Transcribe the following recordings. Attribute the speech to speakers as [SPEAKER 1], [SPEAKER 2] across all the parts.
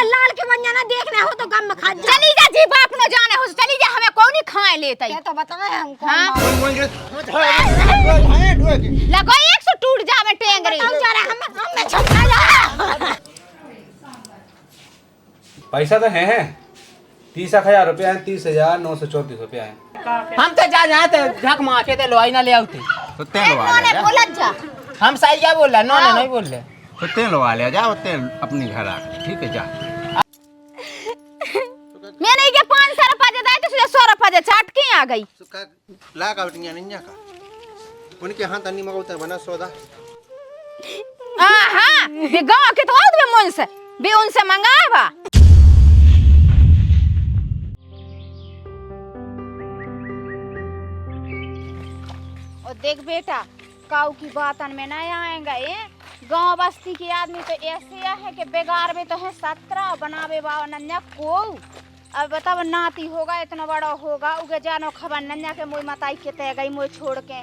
[SPEAKER 1] लाल के बन जाना देखना हो तो गम में खा जा।
[SPEAKER 2] चली जा जी बाप न जाने हो चली जा हमें कौन नहीं खाए लेते
[SPEAKER 1] ये तो बताए हमको।
[SPEAKER 2] लगो 100 टूट जा में टेंगरे
[SPEAKER 1] हम छपा जा।
[SPEAKER 3] पैसा तो है 30,000 रुपया है 30,934 रुपया है।
[SPEAKER 4] हम तो जाते झक माचे थे लोई ना ले आते
[SPEAKER 3] तो तेल लगा ले
[SPEAKER 2] बोला जा
[SPEAKER 4] हम सही क्या बोल रहे नौने नहीं बोल रहे
[SPEAKER 3] तो तेल लगा ले जा तेल अपने घर आ ठीक है जा।
[SPEAKER 2] मैंने ये 500 रुपया दे दिया तो 100 रुपया दे चाट के आ गई
[SPEAKER 5] ला का उठिया नहीं का उनके हाथ अन्नी मगौते बना सौदा
[SPEAKER 2] हां बे गांव के तो आदमी मन से बे उनसे मंगावा। और देख बेटा काऊ की बातन में ना आएगा ये गांव बस्ती के आदमी तो ऐसे है कि बेगार में तो है 17 बनावे बाबा नन्या को अब बताओ नाती होगा इतना बड़ा होगा उगे जानो खबर नन्या के मोई मताई के तय गई मोई छोड़ के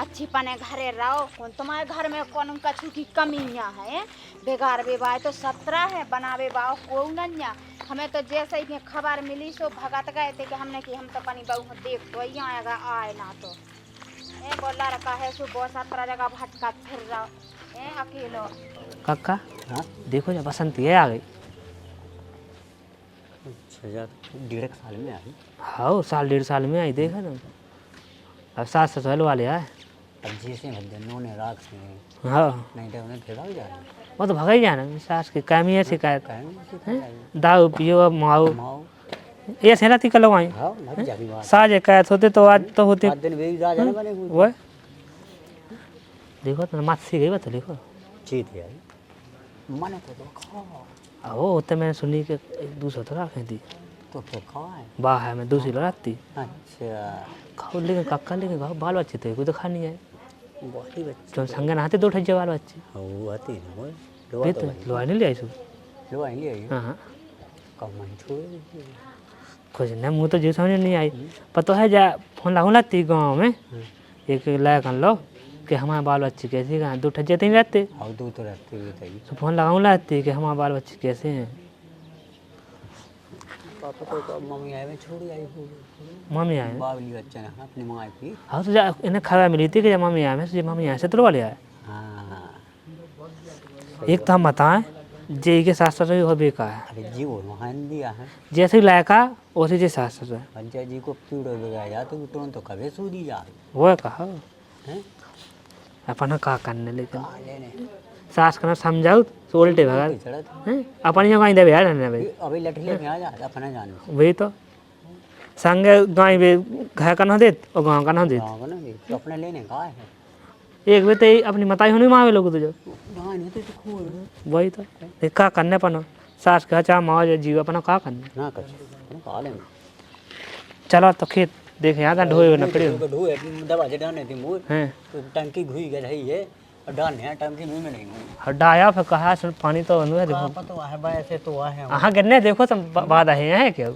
[SPEAKER 2] अच्छी पने घरे रहो कौन तुम्हारे घर में कौन कछु की कमियां है बेगार बेबाए तो 17 है बनावे बाओ को नन्या हमें तो जैसे ही खबर मिली सो भगत गए थे कि हमने कि हम तो अपनी बहू देख तो ही आएगा आए ना तो बोला रखा है सो बहुत 17 जगह भटका फिर रहा अकेलो
[SPEAKER 6] काका देखो जा बसंती है आ गई।
[SPEAKER 7] अच्छा 1.5 साल में आई।
[SPEAKER 6] हाँ साल 1.5 साल में आई देखा ना अब सास ससुर वाले आए
[SPEAKER 7] अब जैसे भजनों ने राख से
[SPEAKER 6] हाँ
[SPEAKER 7] नहीं तो उन्हें फिर जा
[SPEAKER 6] वो तो भगा ही जाना सास की काम ही है शिकायत दाऊ पियो माओ ये सेना ती कलो आई साज शिकायत होते तो आज तो होते
[SPEAKER 7] दिन वे जा जाने वाले
[SPEAKER 6] वो देखो तो मात सी गई बात देखो
[SPEAKER 7] चीत है माने तो खा
[SPEAKER 6] आओ होते मैंने सुनी कि एक दूसरा तो रखे थी
[SPEAKER 7] तो खा है
[SPEAKER 6] बाह है मैं दूसरी लगाती
[SPEAKER 7] अच्छा
[SPEAKER 6] खाओ लेकिन काका लेकिन खाओ बाल बच्चे थे कोई तो खा नहीं है
[SPEAKER 7] बहुत ही बच्चे
[SPEAKER 6] तो संगे नहाते 2 ठज्जे बाल बच्चे
[SPEAKER 7] वो आती है वो
[SPEAKER 6] वे तो लोहा नहीं ले आई सु
[SPEAKER 7] लो आई ले आई
[SPEAKER 6] हाँ
[SPEAKER 7] कम मन छोड़
[SPEAKER 6] कुछ नहीं मुँह तो जो समझ नहीं आई पता है जा फोन लागू लाती गाँव में एक लाया कर लो कि हमारे बाल बच्चे कैसे कहाँ 2 ठज्जे तो नहीं रहते
[SPEAKER 7] और 2 तो रहते हुए थे
[SPEAKER 6] तो फोन लगाऊँ लाती कि हमारे बाल बच्चे कैसे हैं
[SPEAKER 7] पापा तो मम्मी आए में छोड़ी आई
[SPEAKER 6] मम्मी आए
[SPEAKER 7] बावली बच्चा ने अपनी माँ की
[SPEAKER 6] हाँ तो जा इन्हें खबर मिली थी कि जब मम्मी आए मैं मम्मी आए से तो वाले आए
[SPEAKER 7] हाँ
[SPEAKER 6] एक तो हम बताएं जे के साथ साथ हो बेका है
[SPEAKER 7] अरे जी वो महान दिया है
[SPEAKER 6] जैसे लायका वैसे जे साथ साथ है
[SPEAKER 7] पंचा जी को पीड़ो लगाया तो तुरंत तो कभी सूदी जा
[SPEAKER 6] वो कहा
[SPEAKER 7] हैं
[SPEAKER 6] अपन का करने लेकिन सास का समझाओ तो उल्टे भगा हैं अपन यहाँ गाँव दे यार है भाई
[SPEAKER 7] अभी लठले में आ जा अपना जाने
[SPEAKER 6] वही तो संगे गाँव में घर का ना दे और गाँव का ना दे
[SPEAKER 7] गाँव ना तो अपने लेने का है
[SPEAKER 6] एक वे तो अपनी मताई होने मावे लोग तुझे
[SPEAKER 7] गाँव नहीं तो खोल
[SPEAKER 6] वही तो का करने पना सास का चाह माँ जीव अपना का करने
[SPEAKER 7] ना कर का ले
[SPEAKER 6] चलो तो खेत देखे यहाँ ढोए न पड़े
[SPEAKER 7] ढोए दवा जे डालने थी मोर
[SPEAKER 6] हैं
[SPEAKER 7] तो टंकी घुई गई रही है और डालने है टंकी मुंह में नहीं हुई
[SPEAKER 6] हटाया फिर कहा सुन पानी तो अनुए देखो
[SPEAKER 7] पता है भाई ऐसे तो है
[SPEAKER 6] हाँ गिरने देखो तो बात है क्या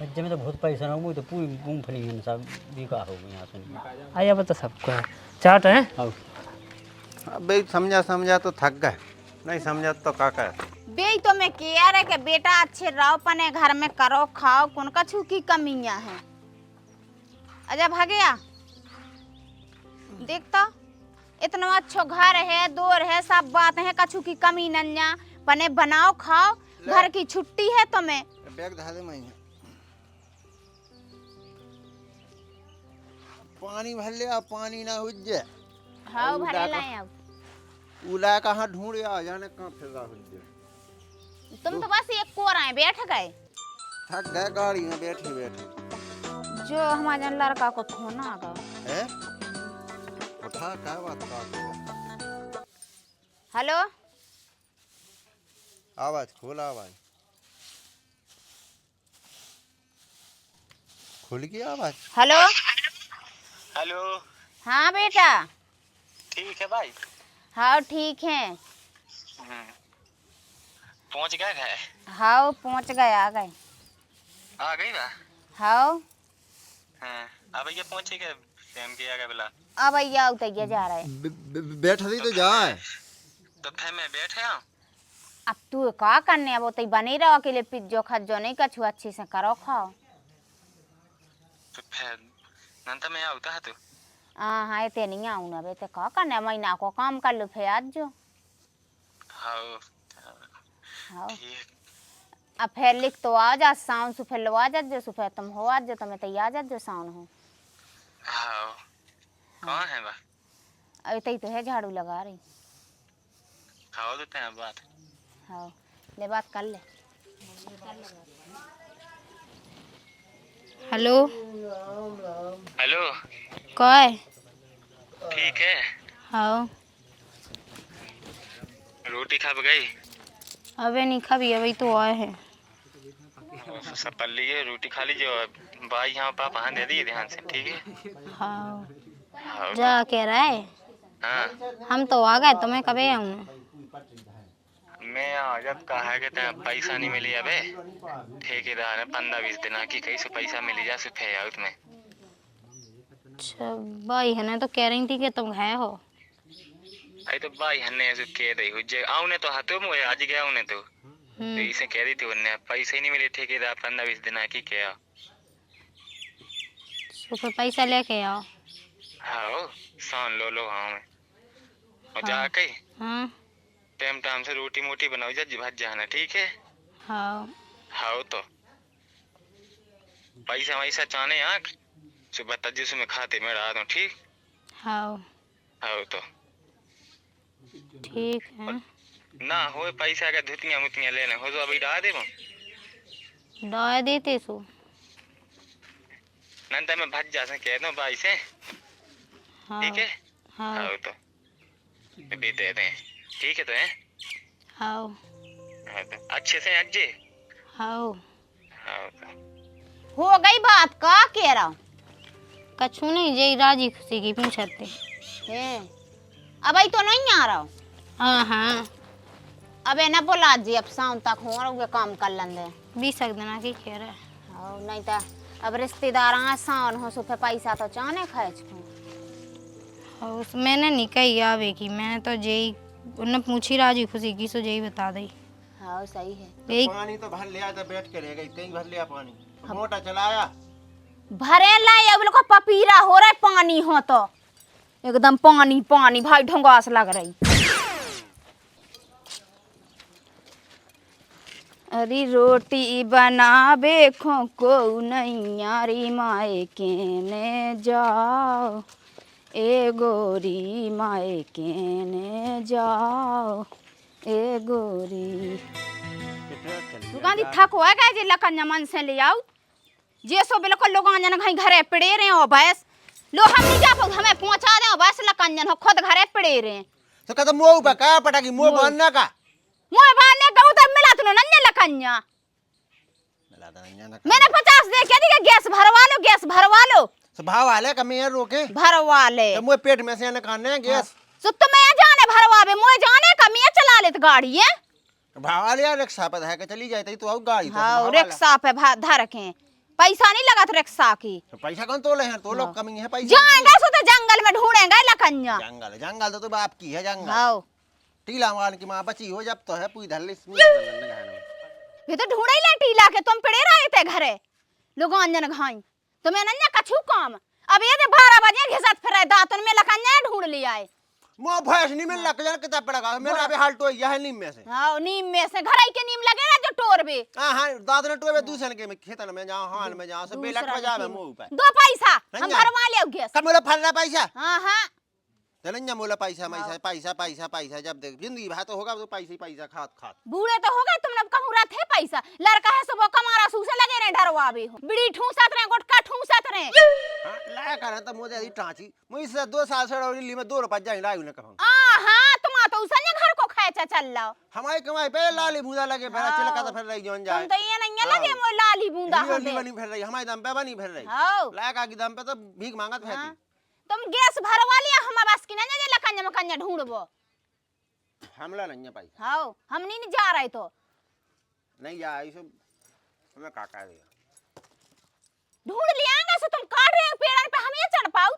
[SPEAKER 7] बच्चे में तो बहुत पैसा ना तो पूरी मूंगफली में सब बेकार हो गई यहाँ से
[SPEAKER 6] आया बता सबको है चाट है
[SPEAKER 5] अबे समझा तो थक गए नहीं समझा तो काका
[SPEAKER 2] बे तो मैं कह रहे कि बेटा अच्छे रहो पने घर में करो खाओ कौन का छू की कमियां हैं अजय भागया देखता इतना अच्छा घर है दूर है सब बात है कछु की कमी नन्या पने बनाओ खाओ घर की छुट्टी है तुम्हें
[SPEAKER 5] बैग धा दे मैं पानी भर ले पानी ना हो जाए
[SPEAKER 2] हाँ भरे लाए अब
[SPEAKER 5] उला कहाँ ढूंढ आ जाने कहाँ फिर रहा हो जाए
[SPEAKER 2] तुम तो बस एक कोर आए बैठ गए
[SPEAKER 5] थक गए गाड़ी में बैठे बैठे
[SPEAKER 2] जो हमारे लड़का को फोन आ गया
[SPEAKER 5] है उठा क्या बात का
[SPEAKER 2] हेलो
[SPEAKER 5] आवाज खोल आवाज खुल गई आवाज
[SPEAKER 2] हेलो
[SPEAKER 8] हेलो
[SPEAKER 2] हाँ बेटा
[SPEAKER 8] ठीक है भाई
[SPEAKER 2] हाँ ठीक है
[SPEAKER 8] पहुंच गए है
[SPEAKER 2] हाँ पहुंच गए आ गए
[SPEAKER 8] आ गई बा
[SPEAKER 2] हाँ
[SPEAKER 8] अब ये पहुंचे के सेम के आ गए बोला
[SPEAKER 2] अब भैया उतैया जा रहे हैं
[SPEAKER 5] बैठ दी तो जाए
[SPEAKER 8] तो फिर मैं बैठे हूं
[SPEAKER 2] अब तू का करने अब तो बने रहो अकेले पिज्जो खज्जो नहीं कछु अच्छी से करो खाओ।
[SPEAKER 8] तो फिर नंतर मैं आता है तो
[SPEAKER 2] हाँ इतने नहीं आऊँ ना बेटे का करने महीना को काम कर लो फिर आज जो।
[SPEAKER 8] हाँ
[SPEAKER 2] हाँ
[SPEAKER 8] ठीक
[SPEAKER 2] अब फिर लिख तो आ जा साउन सुफे लो आ जा जो सुफे तुम हो आज जो तुम्हें तैयार जा जो साउन हो।
[SPEAKER 8] हाँ कौन है बा
[SPEAKER 2] अरे तो है झाड़ू लगा रही।
[SPEAKER 8] खाओ देते हैं बात
[SPEAKER 2] हाँ ले बात कर ले। हेलो
[SPEAKER 8] हेलो
[SPEAKER 2] कौन
[SPEAKER 8] ठीक है
[SPEAKER 2] हाँ
[SPEAKER 8] रोटी खा गई
[SPEAKER 2] अबे नहीं खाबी अभी तो आए हैं।
[SPEAKER 8] सब पल लीजिए रोटी खा लीजिए और भाई यहाँ पापा हाँ दे दिए ध्यान से ठीक है।
[SPEAKER 2] हाँ
[SPEAKER 8] हाँ
[SPEAKER 2] जा कह रहा है
[SPEAKER 8] हाँ
[SPEAKER 2] हम तो आ गए तुम्हें कभी आऊँ।
[SPEAKER 8] मैं जब कहा कि पैसा नहीं मिली अबे ठेकेदार है 15-20 दिन की कहीं से पैसा मिली जा सिर्फ है उसमें।
[SPEAKER 2] अच्छा भाई है ना तो कह रही थी कि तुम है हो।
[SPEAKER 8] अरे तो भाई हन्ने ऐसे कह रही हो जे आउने तो हाथों में आज गया उन्हें तो इसे कह रही थी उन्हें पैसे नहीं मिले ठेकेदार 15-20 दिन की क्या
[SPEAKER 2] सुबह पैसा लेके आओ।
[SPEAKER 8] हाँ सान लो हाँ मैं और जाके
[SPEAKER 2] हाँ
[SPEAKER 8] टाइम से रोटी मोटी बनाओ जा जी भाज जाना ठीक है।
[SPEAKER 2] हाँ
[SPEAKER 8] हाँ तो पैसा वैसा चाने आँख सुबह तजिस में खाते में डाल दूँ ठीक।
[SPEAKER 2] हाँ
[SPEAKER 8] हाँ तो
[SPEAKER 2] ठीक है
[SPEAKER 8] ना हो पैसा का धुतियाँ मुतियाँ लेने हो तो अभी डाल दे
[SPEAKER 2] दवा देते सो
[SPEAKER 8] नंतर मैं भज जा से कह दूँ भाई से
[SPEAKER 2] हाँ
[SPEAKER 8] ठीक है।
[SPEAKER 2] हाँ
[SPEAKER 8] हाँ तो अभी दे दें ठीक है तो है।
[SPEAKER 2] हाँ
[SPEAKER 8] हाँ तो अच्छे से अज्जे
[SPEAKER 2] हाँ
[SPEAKER 8] हाँ तो
[SPEAKER 2] हो गई बात का कह रहा हूँ कछु नहीं जय राजी खुशी की पूछते हैं अब आई तो नहीं आ रहा हूँ। हाँ हाँ अबे ना बोला जी अब शाम तक हो रहा काम कर लेंगे 20 दिन की कह रहे हाँ नहीं तो अब रिश्तेदार आसान हो सुफे पैसा तो चाने खर्च को मैंने नहीं कही आवे की मैंने तो जय उन्हें पूछी राजी खुशी की सो जय बता दी। हाँ सही है
[SPEAKER 5] पानी तो भर लिया तो बैठ के रह गई कहीं भर लिया पानी मोटा चलाया
[SPEAKER 2] भरे लाई अब लोग पपीरा हो रहा है पानी हो तो एकदम पानी पानी भाई ढंगास लग रही। अरे रोटी बनाबे को नैयारी माए केने जाओ ए गोरी माए केने जाओ ए गोरी दुकान दी थक हुआ गए जे लकन मन से ले आओ जे सो बिल्कुल लोग जन कहीं घरे पड़े रहे हो बस लो हम नहीं जा पाओ हमें पहुंचा दे बस लकन जन हो खुद घरे पड़े रहे
[SPEAKER 5] तो कहता मुंह पे का पटाकी मुंह बनना का
[SPEAKER 2] मोए बाने का उधर मिला तो नन्ने लकन्या
[SPEAKER 5] मिला दे ना
[SPEAKER 2] मैंने 50 दे के दी गैस भरवा लो
[SPEAKER 5] स्वभाव वाले का मैं रोके
[SPEAKER 2] भरवा ले
[SPEAKER 5] तो मुंह पेट में से न खाने गैस
[SPEAKER 2] सो तुम्हें जाने भरवावे मोए जाने का मैं चला लेत गाड़ी है
[SPEAKER 5] भाव वाले रिक्शा पे है के चली जाती तो गाड़ी
[SPEAKER 2] हाँ रिक्शा पे धर के पैसा नहीं लगा रिक्शा की
[SPEAKER 5] तो पैसा कौन तोले हैं तो लोग कमी है पैसा
[SPEAKER 2] जाएंगे सो तो जंगल में ढूंढेंगे लकन्या
[SPEAKER 5] जंगल जंगल तो बाप की है जंगल
[SPEAKER 2] हाँ
[SPEAKER 5] टीला मार की माँ बची हो जब तो है पूरी धल्ली
[SPEAKER 2] ये तो ढूंढे ले टीला के तुम पड़े रहे थे घरे लोग अंजन घाई तुम्हें नन्या कछु काम अब ये 12 बजे घिसत फिर दातन में लकन्या ढूंढ लिया है
[SPEAKER 5] मोह भैंस नहीं मिल लग जाने कितना पड़ेगा मेरा अभी हाल तो यह है नीम में से
[SPEAKER 2] हाँ नीम में से घर के नीम लगे ना जो टोर बे
[SPEAKER 5] हां दाद ने टोए दूसरे के में खेतन में जाओ हाल में जाओ से बेलट बजावे मुंह पे
[SPEAKER 2] 2 पैसा हम
[SPEAKER 5] नन्या।
[SPEAKER 2] भरवा ले गैस
[SPEAKER 5] कब मोला फलना पैसा
[SPEAKER 2] हाँ हाँ
[SPEAKER 5] चलन मोला पैसा पैसा पैसा पैसा पैसा जब देख जिंदगी भर तो होगा तो पैसा पैसा खात खात
[SPEAKER 2] बूढ़े तो हो गए तुमने कहूँ रहा थे पैसा लड़का है सब कमारा सूसे लगे रहे डरवावे हो बीड़ी ठूसत रहे गुटका ठूसत रहे
[SPEAKER 5] हां लाया कर तो मुझे दी टांची मुझे से 2 साल से ली में 2 रुपए जाई लायू ने कहूं
[SPEAKER 2] हाँ तुम तो उसने घर को खेचा चल लाओ
[SPEAKER 5] हमारी कमाई पे लाली बूंदा लगे फिर चिलका तो फिर रही जोन जाए
[SPEAKER 2] तुम तो ये नहीं लगे मो लाली बूंदा हो
[SPEAKER 5] लियो बनी फिर रही हमारे दम पे बनी फिर रही
[SPEAKER 2] हाँ
[SPEAKER 5] लाया की दम पे तो भीख मांगत है
[SPEAKER 2] तुम गैस भरवा लिया हम बस की ना जे लकन्या मकन्या ढूंढबो
[SPEAKER 5] हमला नहीं है पैसा
[SPEAKER 2] हाँ हम नहीं जा रहे तो
[SPEAKER 5] नहीं जा ऐसे हमें काका दिया
[SPEAKER 2] ढूंढ लियाएंगे सो तुम काट रहे हो पेड़ पे हम ये चढ़ पाओ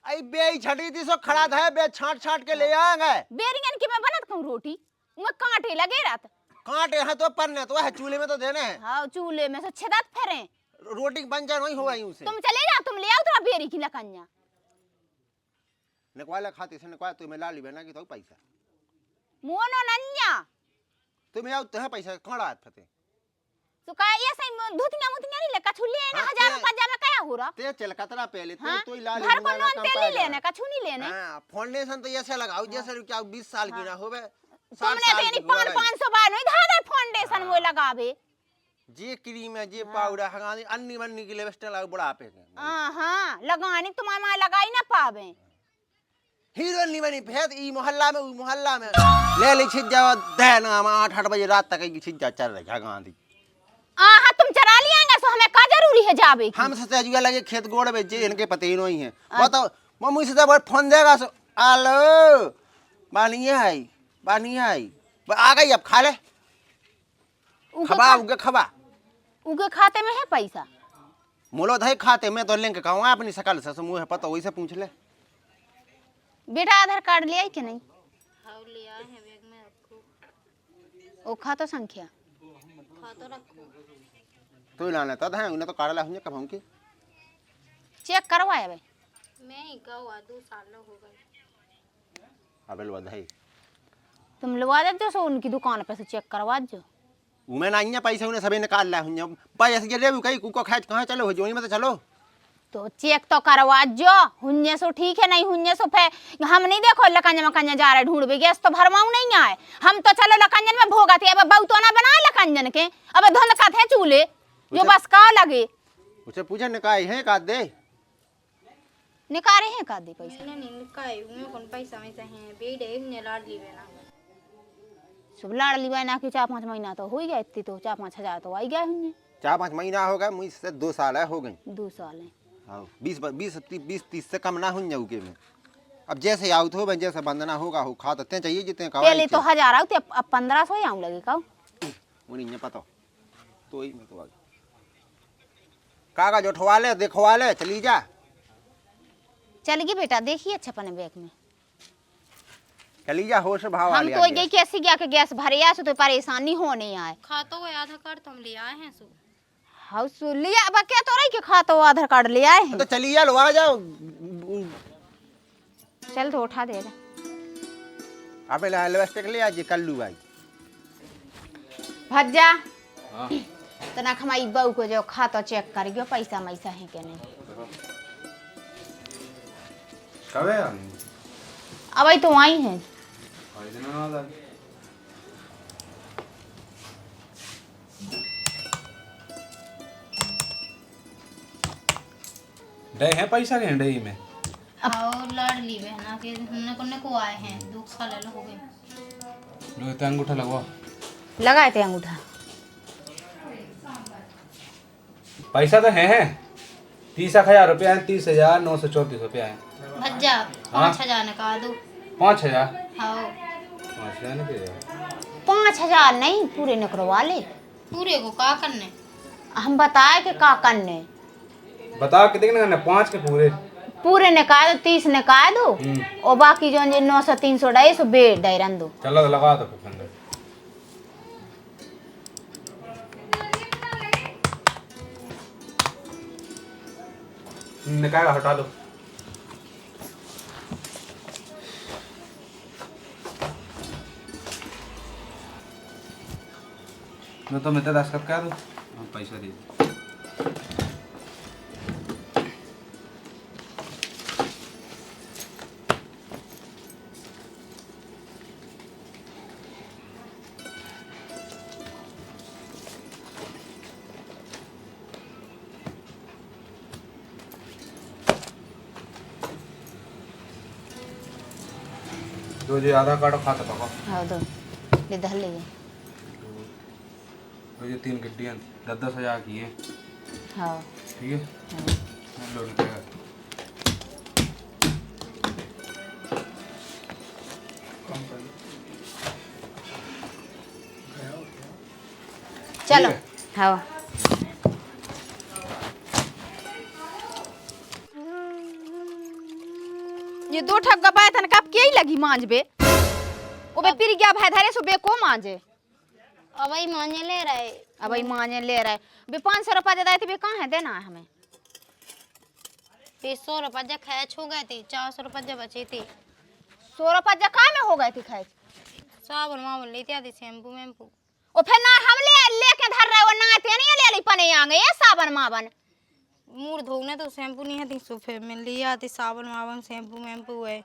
[SPEAKER 5] आई बे छटी थी सो खड़ा था बे छाट छाट के ले आएंगे
[SPEAKER 2] बेरियन की मैं बनत कहूं रोटी उनमें कांटे लगे रहते।
[SPEAKER 5] कांटे हैं तो परने तो है, चूल्हे में तो देने हैं।
[SPEAKER 2] हाँ चूल्हे में से छेदत फेरे।
[SPEAKER 5] रोटी बन जाए वही होगा यूं से।
[SPEAKER 2] तुम चले जाओ, तुम ले आओ तो बेरी की लकन्या।
[SPEAKER 5] निकवाला खाते से निकवा तुम्हें लाली बना की तो पैसा
[SPEAKER 2] मोनो नन्या
[SPEAKER 5] तुम्हें आओ तो है पैसा कौन आत फते
[SPEAKER 2] तो का ऐसे धुतिया मुतिया नहीं ले कछु ले ना।
[SPEAKER 5] हाँ,
[SPEAKER 2] 1000 रुपया जा में क्या हो रहा।
[SPEAKER 5] ते चल कतरा पहले
[SPEAKER 2] हाँ?
[SPEAKER 5] तो ही लाली
[SPEAKER 2] घर को
[SPEAKER 5] बुना
[SPEAKER 2] लोन
[SPEAKER 5] कम
[SPEAKER 2] तेल
[SPEAKER 5] पाएगा।
[SPEAKER 2] ही लेने कछु नहीं लेने।
[SPEAKER 5] हां फाउंडेशन तो ऐसे लगाओ जैसे क्या 20 साल की ना होवे।
[SPEAKER 2] तुमने तो यानी 500 बार नहीं धारा फाउंडेशन वो लगावे।
[SPEAKER 5] जे क्रीम है जे पाउडर हगानी अन्नी वन्नी की लेवेस्टर लगा बुढ़ापे के।
[SPEAKER 2] हां लगानी तुम्हारे मां लगाई ना पावे।
[SPEAKER 5] हीरो नहीं बनी भेद ई मोहल्ला में उ मोहल्ला में ले ले छिज जाओ देना 8-8 बजे रात तक की छिज जा चल रहा गांधी।
[SPEAKER 2] हाँ तुम चरा लियांगा सो हमें का जरूरी है जावे की।
[SPEAKER 5] हम सते जुआ लगे खेत गोड़ बेचे इनके पते ही नहीं है। बताओ मम्मी से तो फोन देगा सो हेलो बानिया आई आ गई अब खा ले खबा उगे खबा
[SPEAKER 2] उगे खाते में है पैसा।
[SPEAKER 5] मोलो धई खाते में तो लेंगे कहूँ अपनी शकल से मुँह है पता वही से पूछ ले।
[SPEAKER 2] बेटा आधार कार्ड ले आई कि नहीं?
[SPEAKER 9] हाँ ले आए हैं बैग में रखो।
[SPEAKER 2] ओ खाता संख्या
[SPEAKER 9] खा तो रखो।
[SPEAKER 5] तू लाने तो है उन्हें तो काढ़ ला हुए कब हम की
[SPEAKER 2] चेक करवाए भाई।
[SPEAKER 9] मैं ही गवा 2 साल हो गए।
[SPEAKER 5] अबे लो धई
[SPEAKER 2] तुम लवा देते सो उनकी दुकान पे से चेक करवा जो।
[SPEAKER 5] उमें ना पैसे उन्हें सभी निकाल ला हुए पैसे के ले कहीं कुको खैच कहाँ चलो हो जोनी में तो चलो
[SPEAKER 2] तो चेक तो करवा जो। हुन्ने सो ठीक है, नहीं हुन्ने सो फे हम नहीं देखो लकंजा मकंजा जा रहे ढूंढ गैस तो भरमाऊ नहीं आए। हम तो चलो लकंजन में भोगा थे अब बहु तो ना बना लकंजन के अब धुंध का थे चूल्हे जो बस का लगे।
[SPEAKER 5] उसे पूछे निकाय है का दे
[SPEAKER 2] निकारे हैं का दे पैसा
[SPEAKER 9] मैंने नहीं निकाय में कौन पैसा में से है बेड है ने लाड ली बेना
[SPEAKER 2] सब लाड़ लिवाए ना कि 4-5 महीना तो हो ही गया। इतनी तो 4-5 हजार तो आई गए हुन्ने।
[SPEAKER 5] 4-5 महीना हो गए मुझसे 2 साल है हो गई।
[SPEAKER 2] 2 साल है।
[SPEAKER 5] हाँ 20-30 से कम ना हुई जाऊगे में अब जैसे आउट हो जैसे बंदना होगा हो खा तो चाहिए जितने
[SPEAKER 2] पहले तो 1000 आउते अब 1500 आऊं लगे का
[SPEAKER 5] उन्हें पता तो ही में तो कागज उठवा ले दिखवा ले चली जा।
[SPEAKER 2] चल गई बेटा देखिए अच्छा अपने बैग में
[SPEAKER 5] चली जा होश भाव
[SPEAKER 2] हम तो गई कैसे गया के गैस भरे आ तो परेशानी होने आए।
[SPEAKER 9] खा तो गए आधार कार्ड तुम ले आए हैं सो।
[SPEAKER 2] हाउस लिया अब क्या तो रही के खा तो आधार कार्ड ले आए हैं।
[SPEAKER 5] तो चली जा लो आ जाओ
[SPEAKER 2] चल तो उठा देगा
[SPEAKER 5] अबे लेवेस्टिक ले आज कल्लू भाई
[SPEAKER 2] भज्जा। हां तना हमारी बहू को जो खा तो चेक कर गयो पैसा मैसा है के नहीं।
[SPEAKER 3] कब है
[SPEAKER 2] अब आई तो आई है
[SPEAKER 3] डे है पैसा के डे में
[SPEAKER 9] आओ लाड ली बहना के हमने को आए हैं 2 साल हो गए।
[SPEAKER 3] लो तो अंगूठा लगवाओ
[SPEAKER 2] लगाए थे अंगूठा।
[SPEAKER 3] पैसा तो है 30,000 रुपया है 30,934 रुपया है।
[SPEAKER 9] भज्जा 5,000 निकाल दो।
[SPEAKER 3] 5,000
[SPEAKER 9] हाँ
[SPEAKER 3] 5,000 नहीं दे
[SPEAKER 2] 5000 नहीं पूरे न करवा ले।
[SPEAKER 9] पूरे को का करने
[SPEAKER 2] हम बताए कि का करने
[SPEAKER 3] बताओ कितने करने 5 के पूरे
[SPEAKER 2] पूरे निकाल दो 30 निकाल दो और बाकी जो 900 300 डाई सो बेड डाई रन दो।
[SPEAKER 3] चलो तो लगा दो फिर अंदर निकाल हटा दो। तो मैं तो 10 कब क्या दो पैसा दे दो। दो जी आधार कार्ड और खाता पका
[SPEAKER 2] हाँ दो ले धर ले
[SPEAKER 3] तो ये 3 गड्डियाँ 10,000 की हैं।
[SPEAKER 2] हाँ
[SPEAKER 3] ठीक है लो रुपया
[SPEAKER 2] चलो हाँ ये 2 ठग गबाय तन कब के ही लगी मांझबे ओबे पिर गया भाई धरे सुबह को मांजे
[SPEAKER 9] अब भाई माने ले रहे।
[SPEAKER 2] अब भाई मांजे ले रहे बे 500 रुपया दे थे बे कहाँ है देना है हमें
[SPEAKER 9] 100 रुपया खैच हो गए थे 400 रुपया बचे थे
[SPEAKER 2] 100 रुपया का में हो गए थे खाए
[SPEAKER 9] साबुन वाबुन लेते आते शैम्पू वैम्पू
[SPEAKER 2] ओ फिर ना हम लेके धर रहे वो ना ते नहीं ले ली पने आगे ये साबन माबन
[SPEAKER 9] मुंह धोने तो शैम्पू नहीं है सोफे में ले आते साबुन वाबुन शैम्पू वैम्पू है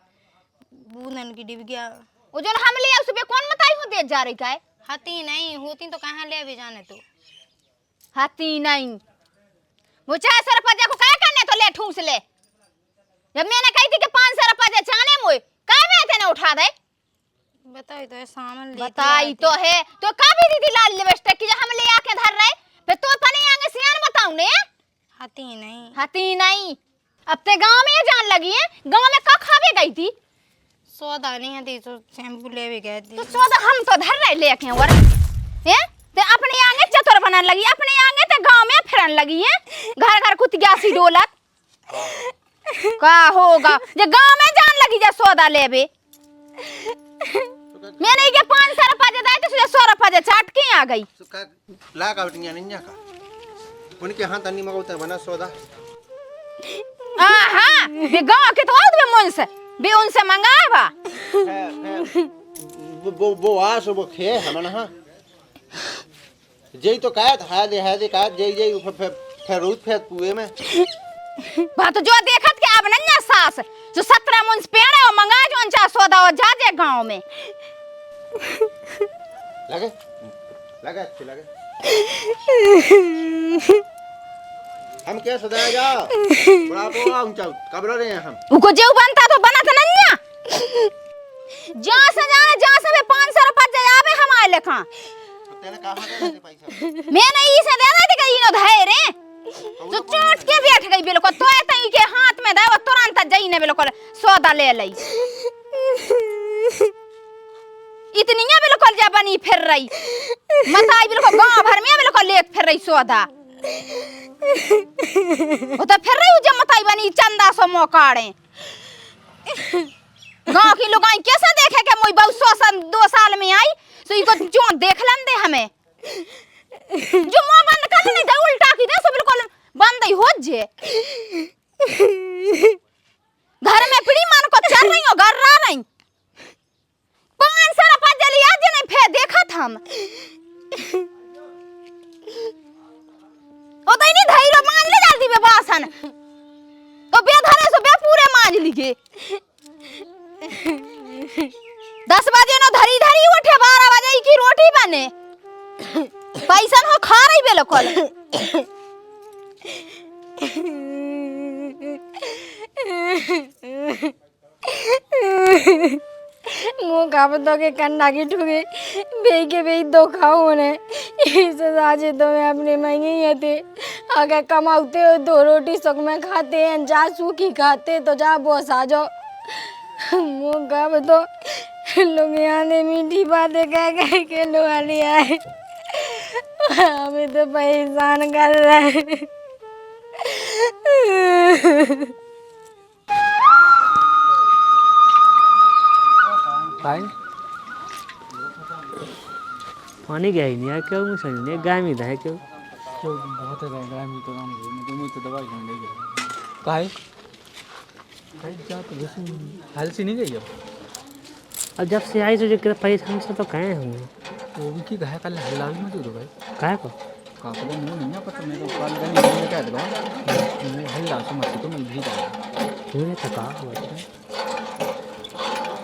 [SPEAKER 9] बूंदन की डिबिया
[SPEAKER 2] वो जो हम ले सुबह कौन बताई हो दे जा रही का है
[SPEAKER 9] हाथी नहीं होती तो कहाँ ले भी जाने तो
[SPEAKER 2] हाथी नहीं वो 400 रुपया को क्या करने तो ले ठूस ले जब मैंने कही थी कि 500 रुपया जाने मुझे क्या में तेने उठा दे
[SPEAKER 9] बताई तो है सामान ले
[SPEAKER 2] बताई तो है तो कभी दीदी लाल लिपस्टिक की जो हम ले आके धर रहे फिर तो पने आगे सियान बताऊं ने हाथी नहीं अब ते गांव में जान लगी है गांव में का खावे गई थी
[SPEAKER 9] सौदा नहीं है तो शैम्पू ले भी गए थे
[SPEAKER 2] तो सौदा हम तो धर रहे लेके वर हैं ते अपने आगे चतुर बनने लगी अपने आगे ते गांव में फिरन लगी है घर घर कुतिया सी डोलत का होगा जे गांव में जान लगी जे सौदा लेबे मैंने के 500 रुपया दे तो 100 रुपया चाट के आ गई
[SPEAKER 5] ला का उठिया नहीं का उनके हाथ तनी मगौते बना सौदा
[SPEAKER 2] हां बे गांव के तो आदमी मन से बे उनसे मंगावा
[SPEAKER 5] वो आ सो वो खे हमन हां जई तो कहत है दे कहत जई फिर रूत फेत पुए में
[SPEAKER 2] बात जो देखत के अब नन्या सास जो 17 मुंस पेड़े और मंगा जो अंचा सौदा और जाजे गांव में
[SPEAKER 5] लगे अच्छे लगे हम क्या सदा जा बड़ा को हम चल कब रहे हैं हम
[SPEAKER 2] उको जो बनता तो बना था नन्या जहां से जाने जहां से 500 रुपया जावे हमारे लेखा
[SPEAKER 5] तेरे कहां दे पैसा
[SPEAKER 2] मैंने इसे दे दी कि इनो धैर्य जो चोट के बैठ गई बिल्कुल तो तई के हाथ में दाव तुरंत जई ने बिल्कुल सौदा ले लई इतनिया बिल्कुल जा बनी फिर रही मताई बिल्कुल गांव भर में बिल्कुल ले फिर रही सौदा वो तो फिर रही जब मताई बनी चंदा सो मोकाड़े गांव की लोग कैसे देखे के मोई बहु 2 साल में आई तो इको जो देख लन दे हमें जो मुंह बंद कर नहीं दे उल्टा की दे सो बिल्कुल बंद ही हो जे घर में पड़ी मान को चल रही हो घर रहा नहीं 500 रुपया जली आज नहीं फिर देखा था हम ओ तो नहीं धैर्य मान ले जल्दी बे बासन तो बे धरे सो बे पूरे मान लिए 10 बजे नो धरी उठे 12 बजे की रोटी बने पैसा हो खा रही बिल्कुल
[SPEAKER 1] मुंह कापतो के कंडा की ठुके बे दो खाओ ने इसे साजे तो मैं अपने महंगी थे अगर कमाते हो 2 रोटी सुख में खाते हैं जा सूखी खाते तो जा बोस आ जाओ मुंह कापतो लोग यहाँ ने मीठी बातें कह के लोहा लिया है हमें तो परेशान कर रहा है
[SPEAKER 6] पानी गया ही नहीं है क्यों मुझे समझ नहीं गाय में है क्यों
[SPEAKER 7] बहुत है गाय में तो काम मैं तो दवाई खाने ले गया काहे जा तो जैसे हाल से नहीं गई
[SPEAKER 6] अब जब से आई तो जो परेशान से तो कहे होंगे
[SPEAKER 7] वो भी की कहे कल हल्ला भी मत दो भाई
[SPEAKER 6] कहे को
[SPEAKER 7] का पता नहीं है पता मैं तो कल गनी में कह दो मैं हल्ला से मत तो मैं भी जा
[SPEAKER 6] तूने तो कहा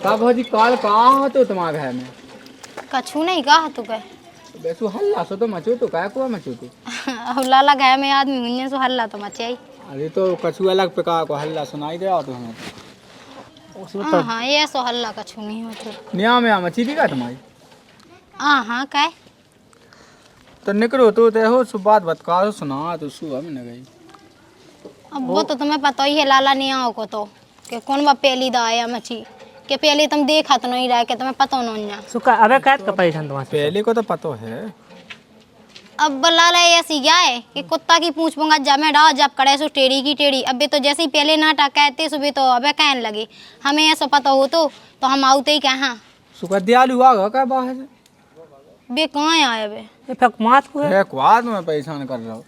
[SPEAKER 7] का भौजी काल कहाँ तो तुम्हारे घर में
[SPEAKER 9] कछु नहीं कहा तू कह
[SPEAKER 7] बेसु हल्ला सो तो मचो तो काय को मचो तो
[SPEAKER 9] अब लाला गए में आदमी हुई सो हल्ला तो मचे ही
[SPEAKER 7] अरे तो कछु अलग प्रकार को हल्ला सुनाई दे तो हमें
[SPEAKER 9] हाँ ये सो हल्ला कछु नहीं होते
[SPEAKER 7] निया में मची दी का तुम्हारी
[SPEAKER 9] हाँ कह
[SPEAKER 7] तो निकलो तो ते हो सु बात बतका सुना तो सु हम न गई
[SPEAKER 9] अब वो तो तुम्हें पता ही है लाला नहीं आओ को तो कि कौन बा पहली दा आया मछी के पहले तुम देखा तो नहीं रहा के तुम्हें पता नहीं ना
[SPEAKER 6] सुका अबे कैद का परेशान तुम्हारे
[SPEAKER 7] पहले को तो पता है
[SPEAKER 9] अब लाला ऐसी क्या है कि कुत्ता की पूंछ पूंगा जब मैं डाल जब करे सो टेढ़ी की टेढ़ी अबे तो जैसे ही पहले नाटक कहते सुबह तो अबे कहने लगी हमें ऐसा पता हो तो हम आउते ही कहाँ
[SPEAKER 7] सुखा दियालु आगा का बाहर से
[SPEAKER 9] बे कहाँ आए बे?
[SPEAKER 6] ये फेक मात को है
[SPEAKER 7] एक बाद में परेशान कर रहा हूँ।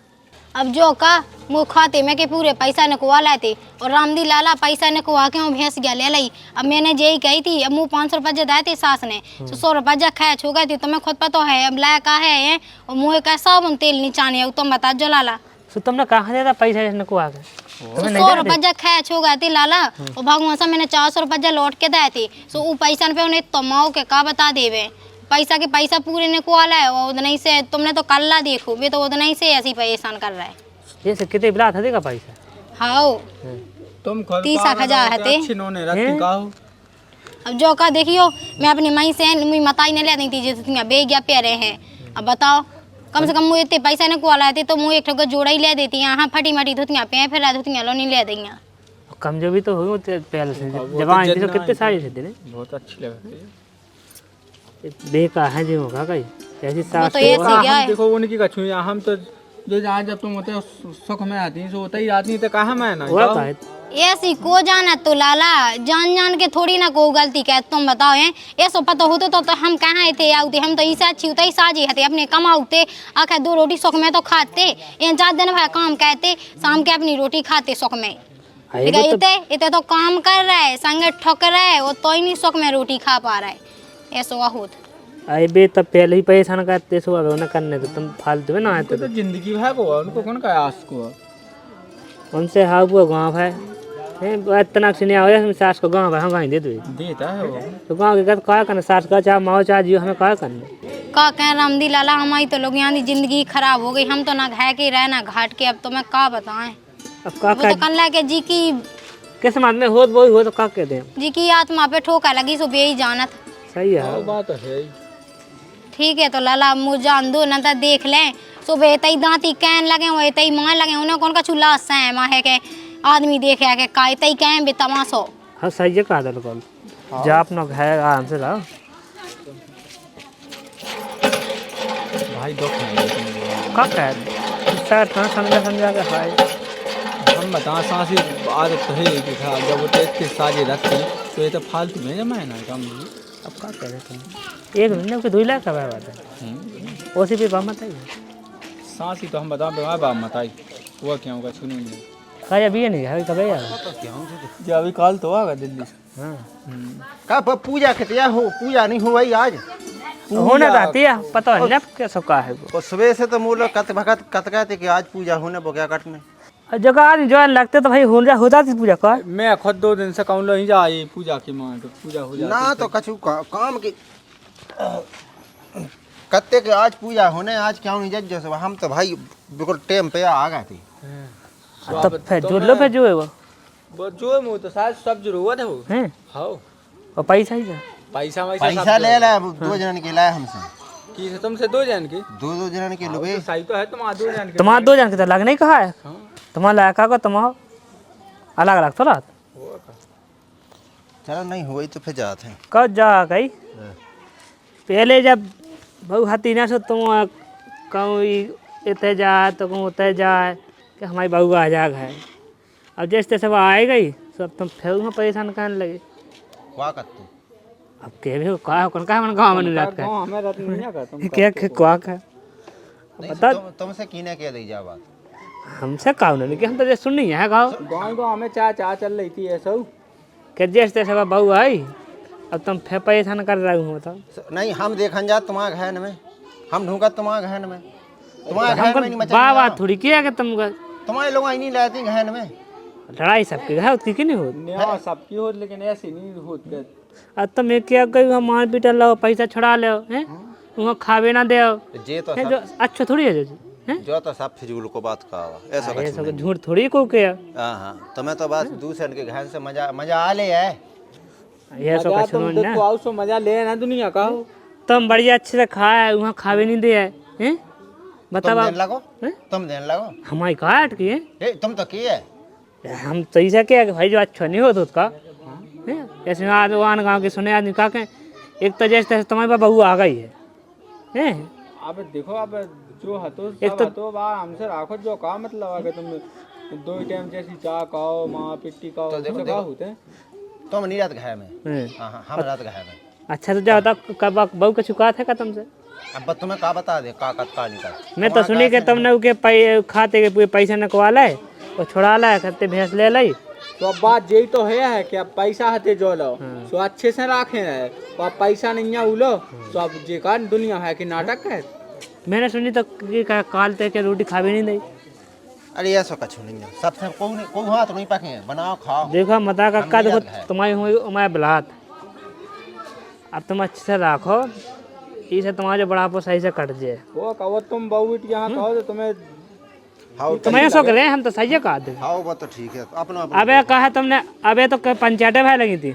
[SPEAKER 9] अब जो का मुँह खाते में के पूरे पैसा नकवा लाते और रामदी लाला पैसा नकवा के भैंस गया ले लाई। अब मैंने यही कही थी, अब मुँह 500 रुपये दाए थे सास ने, 100 रुपये खाए छो गए थे। तुम्हें खुद पता है अब लाया का है और मुँह का साबुन तेल नीचाने है, तुम बता जो लाला।
[SPEAKER 6] सो तुमने कहा दिया था पैसा इसने को आके?
[SPEAKER 9] 100 रुपये खाए छो गए थे लाला और भगवान सा मैंने 400 रुपये लौट के दाए थे। सो वो पैसा पे उन्हें तमाओ के का बता देवे, पैसा के पैसा पूरे ने को आला है और उधर से तुमने तो कल्ला देखो वे तो उधर से ऐसी परेशान कर रहा है।
[SPEAKER 6] ये से कितने बिला था देगा पैसा?
[SPEAKER 9] हाँ
[SPEAKER 7] तुम खुद
[SPEAKER 9] 30,000 हते।
[SPEAKER 7] अच्छी नोने रखती काहो।
[SPEAKER 9] अब जो का देखियो मैं अपनी माई से मुझे मताई नहीं ले दी थी जो तुम बे गया प्यारे हैं। अब बताओ कम से कम मुझे इतने पैसा ने को आला थे तो मुझे एक ठोकर जोड़ा ही ले देती यहाँ फटी मटी धुतियाँ पे फिर धुतियाँ लो नहीं ले देंगे।
[SPEAKER 6] कम जो भी तो हुई पहले से जब आई थी तो कितने सारी थे ने
[SPEAKER 7] बहुत अच्छी लगती है।
[SPEAKER 6] देखा है जी होगा कहीं ऐसी
[SPEAKER 9] वो
[SPEAKER 6] सास
[SPEAKER 9] तो ऐसे क्या है।
[SPEAKER 7] देखो उनकी कछू हम तो जो जहाँ जब तुम होते हो सुख में आती हैं सो होता ही आती तो कहाँ मैं ना
[SPEAKER 6] हुआ का है
[SPEAKER 9] ऐसी को जाना तो लाला जान जान के थोड़ी ना को गलती कह तुम बताओ हैं। ये सो पता होते तो हम कहाँ थे आते, हम तो ऐसा अच्छी होता ही साजी हते अपने कमाते आखिर 2 रोटी सुख में तो खाते ये 4 दिन भाई काम कहते शाम के अपनी रोटी खाते सुख में। इतने तो काम कर रहा है संगे ठोक रहा है वो तो ही नहीं सुख में रोटी खा पा रहा है। ऐसा होता
[SPEAKER 6] आई बे तब पहले ही परेशान करते सो अब न करने तो तुम फालतू में ना आते
[SPEAKER 7] तो जिंदगी है को उनको कौन का आस को
[SPEAKER 6] उनसे हाँ वो गाँव है इतना नहीं आओ सास को गाँव है हम गाँव दे दो
[SPEAKER 7] देता है वो
[SPEAKER 6] तो गाँव के क्या करना सास का चाहे माओ चाहे जियो हमें क्या करना
[SPEAKER 9] का कह रामदी लाला हमारी तो लोग यहाँ की जिंदगी खराब हो गई। हम तो ना घाय के रहे ना घाट के। अब तो मैं का बताएं
[SPEAKER 6] अब क्या
[SPEAKER 9] वो तो कन के जी की
[SPEAKER 6] किस मात में हो वो तो क्या कहते हैं
[SPEAKER 9] जी की आत्मा पे ठोका लगी सो बे ही जानत।
[SPEAKER 6] सही है
[SPEAKER 7] बात है।
[SPEAKER 9] ठीक है तो लाला मुझ जान दो ना तो देख लें सुबह तई दांती कहन लगे वो तई मां लगे उन्हें कौन का चूल्हा सहमा है के आदमी देखे के काय तई कहें बे तमाशो।
[SPEAKER 6] हाँ सही है कहा दल कॉल जा अपना घर आराम से रहो
[SPEAKER 7] भाई दुख है
[SPEAKER 6] क्या कह सर समझा के भाई
[SPEAKER 7] हम बता सांसी आदत तो है कि जब वो इतने साजे रखते तो ये तो फालतू में जमा है ना काम।
[SPEAKER 6] अब क्या कह रहे तुम एक महीने के 2 लाख का बात है ओसी पे बात है
[SPEAKER 7] सांसी तो हम बता बाप मत आई वो क्या होगा सुनो नहीं
[SPEAKER 6] कहीं अभी नहीं है कभी यार
[SPEAKER 7] जो अभी कल तो आगा दिल्ली से।
[SPEAKER 6] हाँ
[SPEAKER 5] का पूजा कितिया हो पूजा नहीं हुई आज
[SPEAKER 6] होने रहती है पता है ना कैसा का है वो
[SPEAKER 5] और सुबह से तो मूल कत भगत कत कहते कि आज पूजा होने बोक्या कटने
[SPEAKER 6] जगह आदमी जो लगते तो भाई होता थी पूजा का
[SPEAKER 7] मैं खुद 2 दिन से कहूँ ही जा पूजा की माँ तो पूजा हो जाती
[SPEAKER 5] ना तो कछु काम की कत्ते के आज पूजा होने आज क्यों नहीं जज जैसे हम तो भाई बिल्कुल टाइम पे आ गए थे।
[SPEAKER 6] तब फिर जो लो फिर जो है
[SPEAKER 7] वो जो मुँह तो शायद सब जरूरत है वो
[SPEAKER 6] हैं
[SPEAKER 7] हाँ
[SPEAKER 6] और पैसा ही
[SPEAKER 7] पैसा
[SPEAKER 5] पैसा ले ला 2 जन के लाए हमसे
[SPEAKER 7] की से तुमसे 2 जन की
[SPEAKER 5] 2 जन के लुबे
[SPEAKER 7] सही तो है तुम्हारा 2 जन के
[SPEAKER 6] तुम्हारा 2 जन के तो लग नहीं कहा है तुम्हारा लड़का को तुम्हारा अलग अलग थोड़ा
[SPEAKER 5] चलो नहीं हुई तो फिर जाते हैं
[SPEAKER 6] कब जा गई पहले जब बहु हती ना सो तुम कहूँ इतने जाए तो कहूँ उतने जाए कि हमारी बहू आ जा है। अब जैसे सब आए गई सब तुम फिर वहाँ परेशान करने लगे
[SPEAKER 5] क्या करते
[SPEAKER 6] अब कह भी कहा कौन कहा मन गाँव में नहीं रहता
[SPEAKER 7] गाँव हमें रहती नहीं का तुम
[SPEAKER 6] क्या क्या का बता
[SPEAKER 5] तुमसे कीने क्या दी जा बात
[SPEAKER 6] हमसे काउ नहीं कि हम तो सुन नहीं है गाँव
[SPEAKER 7] गाँव में चाह चल रही थी ऐसा
[SPEAKER 6] कि जैसे सब बहू आई अब तुम फिर परेशान कर रहे हो बताओ
[SPEAKER 5] नहीं हम देखन जा तुम्हारे घहन में हम ढूंढा तुम्हारे घहन में तुम्हारे घहन में नहीं मचा
[SPEAKER 6] बाबा थोड़ी किया कि तुम
[SPEAKER 5] तुम्हारे लोग आई नहीं लाती घहन में
[SPEAKER 6] लड़ाई सबके है उसकी क्यों नहीं होती
[SPEAKER 7] न्याय सबकी होत लेकिन ऐसी नहीं होती
[SPEAKER 6] अब तुम एक क्या कही वहाँ मार पीट लो पैसा छुड़ा लो हैं वहाँ खावे ना दे
[SPEAKER 5] जे तो
[SPEAKER 6] जो अच्छा थोड़ी है
[SPEAKER 5] जो तो सब फिजूल को बात का ऐसा
[SPEAKER 6] ये
[SPEAKER 5] कुछ
[SPEAKER 6] सब झूठ थोड़ी को किया
[SPEAKER 5] हाँ तुम्हें तो बस दूसरे के घहन से मजा आ ले है
[SPEAKER 6] ये सब कुछ
[SPEAKER 7] तुम देखो आओ सो मजा ले ना दुनिया का
[SPEAKER 6] तुम बढ़िया अच्छे से खाए वहाँ खावे नहीं दे हैं बताओ
[SPEAKER 5] तुम देन लगो तुम देन लगो
[SPEAKER 6] हमारी काट की
[SPEAKER 5] ए तुम तो की है
[SPEAKER 6] हम तो ऐसा क्या कि भाई जो अच्छा नहीं होता उसका ऐसे आन गाँव के सुने आदमी का एक तो जैसे तुम्हारी बहू आ गई है
[SPEAKER 7] अब देखो अब जो हतो
[SPEAKER 6] एक
[SPEAKER 7] सब
[SPEAKER 6] तो-
[SPEAKER 7] हतो बा हमसे राखो जो का मतलब अगर तुम 2 टाइम जैसी चाह खाओ माँ पिट्टी खाओ
[SPEAKER 5] तो देखो,
[SPEAKER 7] तो
[SPEAKER 5] देखो।
[SPEAKER 7] होते हैं
[SPEAKER 5] तुम नहीं रात घाय में हाँ हम रात घाय में
[SPEAKER 6] अच्छा तो जाओ तब कब बहू का चुकात है का तुमसे?
[SPEAKER 5] अब तुम्हें का बता दे का नहीं का
[SPEAKER 6] मैं तो सुनी के तुमने उके खाते के पूरे पैसे नकवा लाए और छुड़ा लाए करते भैंस ले लाई।
[SPEAKER 7] तो अब बात यही तो है कि अब पैसा हते जो लो सो अच्छे से रखे है, तो अब पैसा नहीं है उलो तो अब जे का दुनिया है कि नाटक है।
[SPEAKER 6] मैंने सुनी तो कि काल ते के रोटी खा भी नहीं दी।
[SPEAKER 5] अरे ऐसा कछु नहीं है, सबसे कोई हाथ नहीं पके हैं, बनाओ खाओ।
[SPEAKER 6] देखो मता कक्का
[SPEAKER 5] हम
[SPEAKER 6] देखो
[SPEAKER 5] नहीं है।
[SPEAKER 6] तुम्हारी हुई मैं बलात, अब तुम अच्छे से रखो इसे तुम्हारे बुढ़ापो सही से कट जाए।
[SPEAKER 7] वो कहो तुम बहू यहाँ कहो तो तुम्हें
[SPEAKER 5] हाउ
[SPEAKER 6] तुम्हें सो करें हम तो सही कहा दे।
[SPEAKER 5] हाउ बात तो ठीक है, अपना
[SPEAKER 6] अबे कहा तुमने अबे तो पंचायतें भाई लगी थी,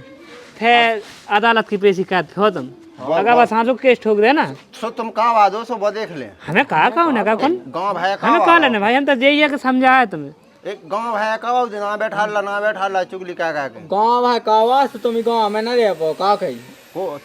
[SPEAKER 6] फिर अदालत की पे शिकायत हो तुम अगर बस हाँ केस ठोक दे ना
[SPEAKER 5] सो तुम का वादो सो वो देख ले।
[SPEAKER 6] हमें कहा कौन है कौन
[SPEAKER 5] गांव भाई का
[SPEAKER 6] हमें कहा लेना भाई, हम तो यही है कि समझाया तुम्हें।
[SPEAKER 5] एक गांव भाई का ना बैठा ला चुगली का के
[SPEAKER 7] गाँव है का आवाज तो तुम गाँव में न रह पाओ का कही
[SPEAKER 5] वो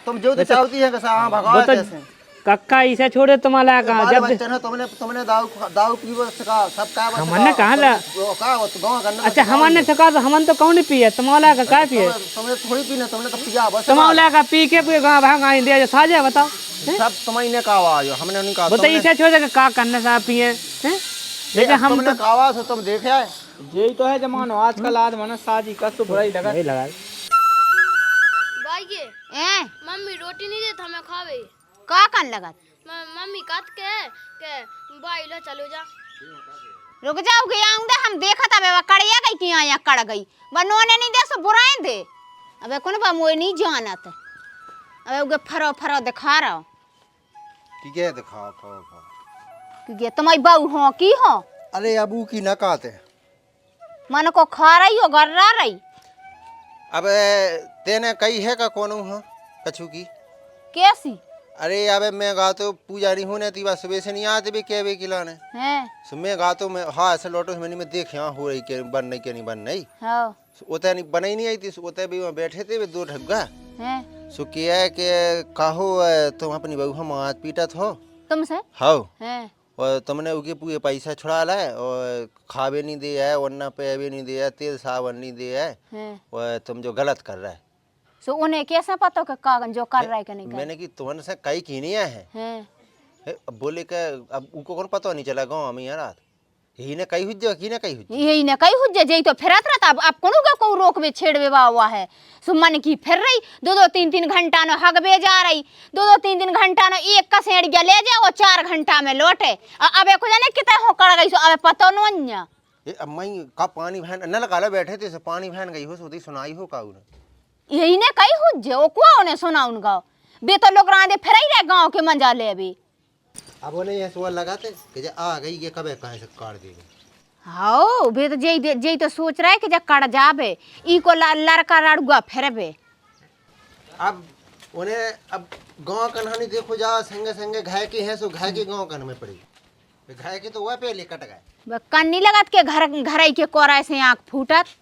[SPEAKER 5] तुम जो चाहती है कि हां भगवान कैसे
[SPEAKER 6] कक्का इसे छोड़े तुम्हारा कहा
[SPEAKER 5] बाल
[SPEAKER 6] जब
[SPEAKER 5] बच्चन है, तुमने दाऊ पीबो सका सब का
[SPEAKER 6] हमने कहा ला
[SPEAKER 5] वो का वो तो गांव करना।
[SPEAKER 6] अच्छा हमने सका तो हमन तो कौन पिए तुम्हारा का क्या पिए
[SPEAKER 5] तुमने थोड़ी पीना, तुमने तो पिया बस
[SPEAKER 6] तुम्हारा का पी के पूरे गाँव भाग आई दे साझे बताओ
[SPEAKER 5] सब तुम्हारे का आवाज हमने नहीं कहा।
[SPEAKER 6] बताइए इसे छोड़े के का करने से आप पिए लेकिन हम
[SPEAKER 5] तुमने का आवाज हो तुम देखे है
[SPEAKER 7] यही तो है जमानो आजकल आदमी साजी का तो बुराई लगा
[SPEAKER 6] नहीं लगा
[SPEAKER 9] भाई के
[SPEAKER 2] ए
[SPEAKER 9] मम्मी रोटी नहीं देता हमें खावे।
[SPEAKER 2] का कन लगत
[SPEAKER 9] मम्मी कत के भाई लो चलो जा।
[SPEAKER 2] रुक जाओ गया आऊंगा हम देखा था बेवा कड़िया गई कि यहाँ कड़ गई बनोने नहीं दे सो बुराएं दे। अबे कौन बा मोए नहीं जानत, अबे उगे फरो दिखा रहा
[SPEAKER 5] ठीक है दिखाओ खाओ खाओ
[SPEAKER 2] कि तुम्हारी बहू हो की हो।
[SPEAKER 5] अरे अबू की न कहते
[SPEAKER 2] मन को खा रही हो गर्रा रही।
[SPEAKER 5] अब तेने कही है का कौन हो कछु की
[SPEAKER 2] कैसी
[SPEAKER 5] अरे अबे मैं गातो पूजा नहीं होने तीबा सुबह से नहीं आते भी के बे खिलाने
[SPEAKER 2] हैं
[SPEAKER 5] सो मैं गातो मैं हाँ ऐसे लौटो मैंने में देख यहाँ हो रही के बन नहीं के नहीं बन नहीं
[SPEAKER 2] हो
[SPEAKER 5] उतने नहीं बना ही नहीं आई थी उतने भी वहाँ बैठे थे वे दो ढग्गा
[SPEAKER 2] हैं
[SPEAKER 5] सो किया है कि काहो तुम अपनी बहू हम आज पीटा हो
[SPEAKER 2] तुमसे
[SPEAKER 5] हाँ
[SPEAKER 2] हैं
[SPEAKER 5] और तुमने उनके पूरे पैसा छुड़ा लाए और खावे नहीं दिया है वरना पे भी नहीं दिया है तेल सावन नहीं दिया है
[SPEAKER 2] हैं
[SPEAKER 5] और तुम जो गलत कर रहा है
[SPEAKER 2] सो उन्हें कैसे पता कि कागन जो कर रहा है कि नहीं कर
[SPEAKER 5] मैंने कि तुमने से कई की नहीं है
[SPEAKER 2] हैं
[SPEAKER 5] अब बोले कि अब उनको कौन पता नहीं चला गाँव में यार रात यही ने कई हुज्जा की ने कई हुज्जा
[SPEAKER 2] यही ने कई हुज्जे जई तो फिरत रहता अब कौन को रोक में छेड़वे हुआ है। सुमन की फिर रही 2-3 घंटा न हगबे जा रही 2-3 घंटा न एक का सेड़ गया ले जाओ 4 घंटा में लौटे अबे को जाने कितना हो कर गई सो अबे पतो न
[SPEAKER 5] अब मैं का पानी भैन न लगा बैठे थे पानी भैन गई हो सोती सुनाई हो का
[SPEAKER 2] यही ने कई हुज्जे ओ को ने सुना उनका बे तो लोग रांदे फिर ही रहे गांव के मंजा ले अभी
[SPEAKER 5] अब उन्हें ये सवाल लगाते कि जे आ गई ये कबे कहां से काट देगी
[SPEAKER 2] हाओ बे तो जई तो सोच रहा है कि जब कट जाबे ई को लड़का लड़ुआ फिरबे।
[SPEAKER 5] अब उन्हें अब गांव कन्हानी देखो जा संगे संगे घाय के हैं सो घाय के गांव कन में पड़ी घाय के तो वह पहले कट गए
[SPEAKER 2] कन्नी लगत के घर के कोरा से आँख फूटत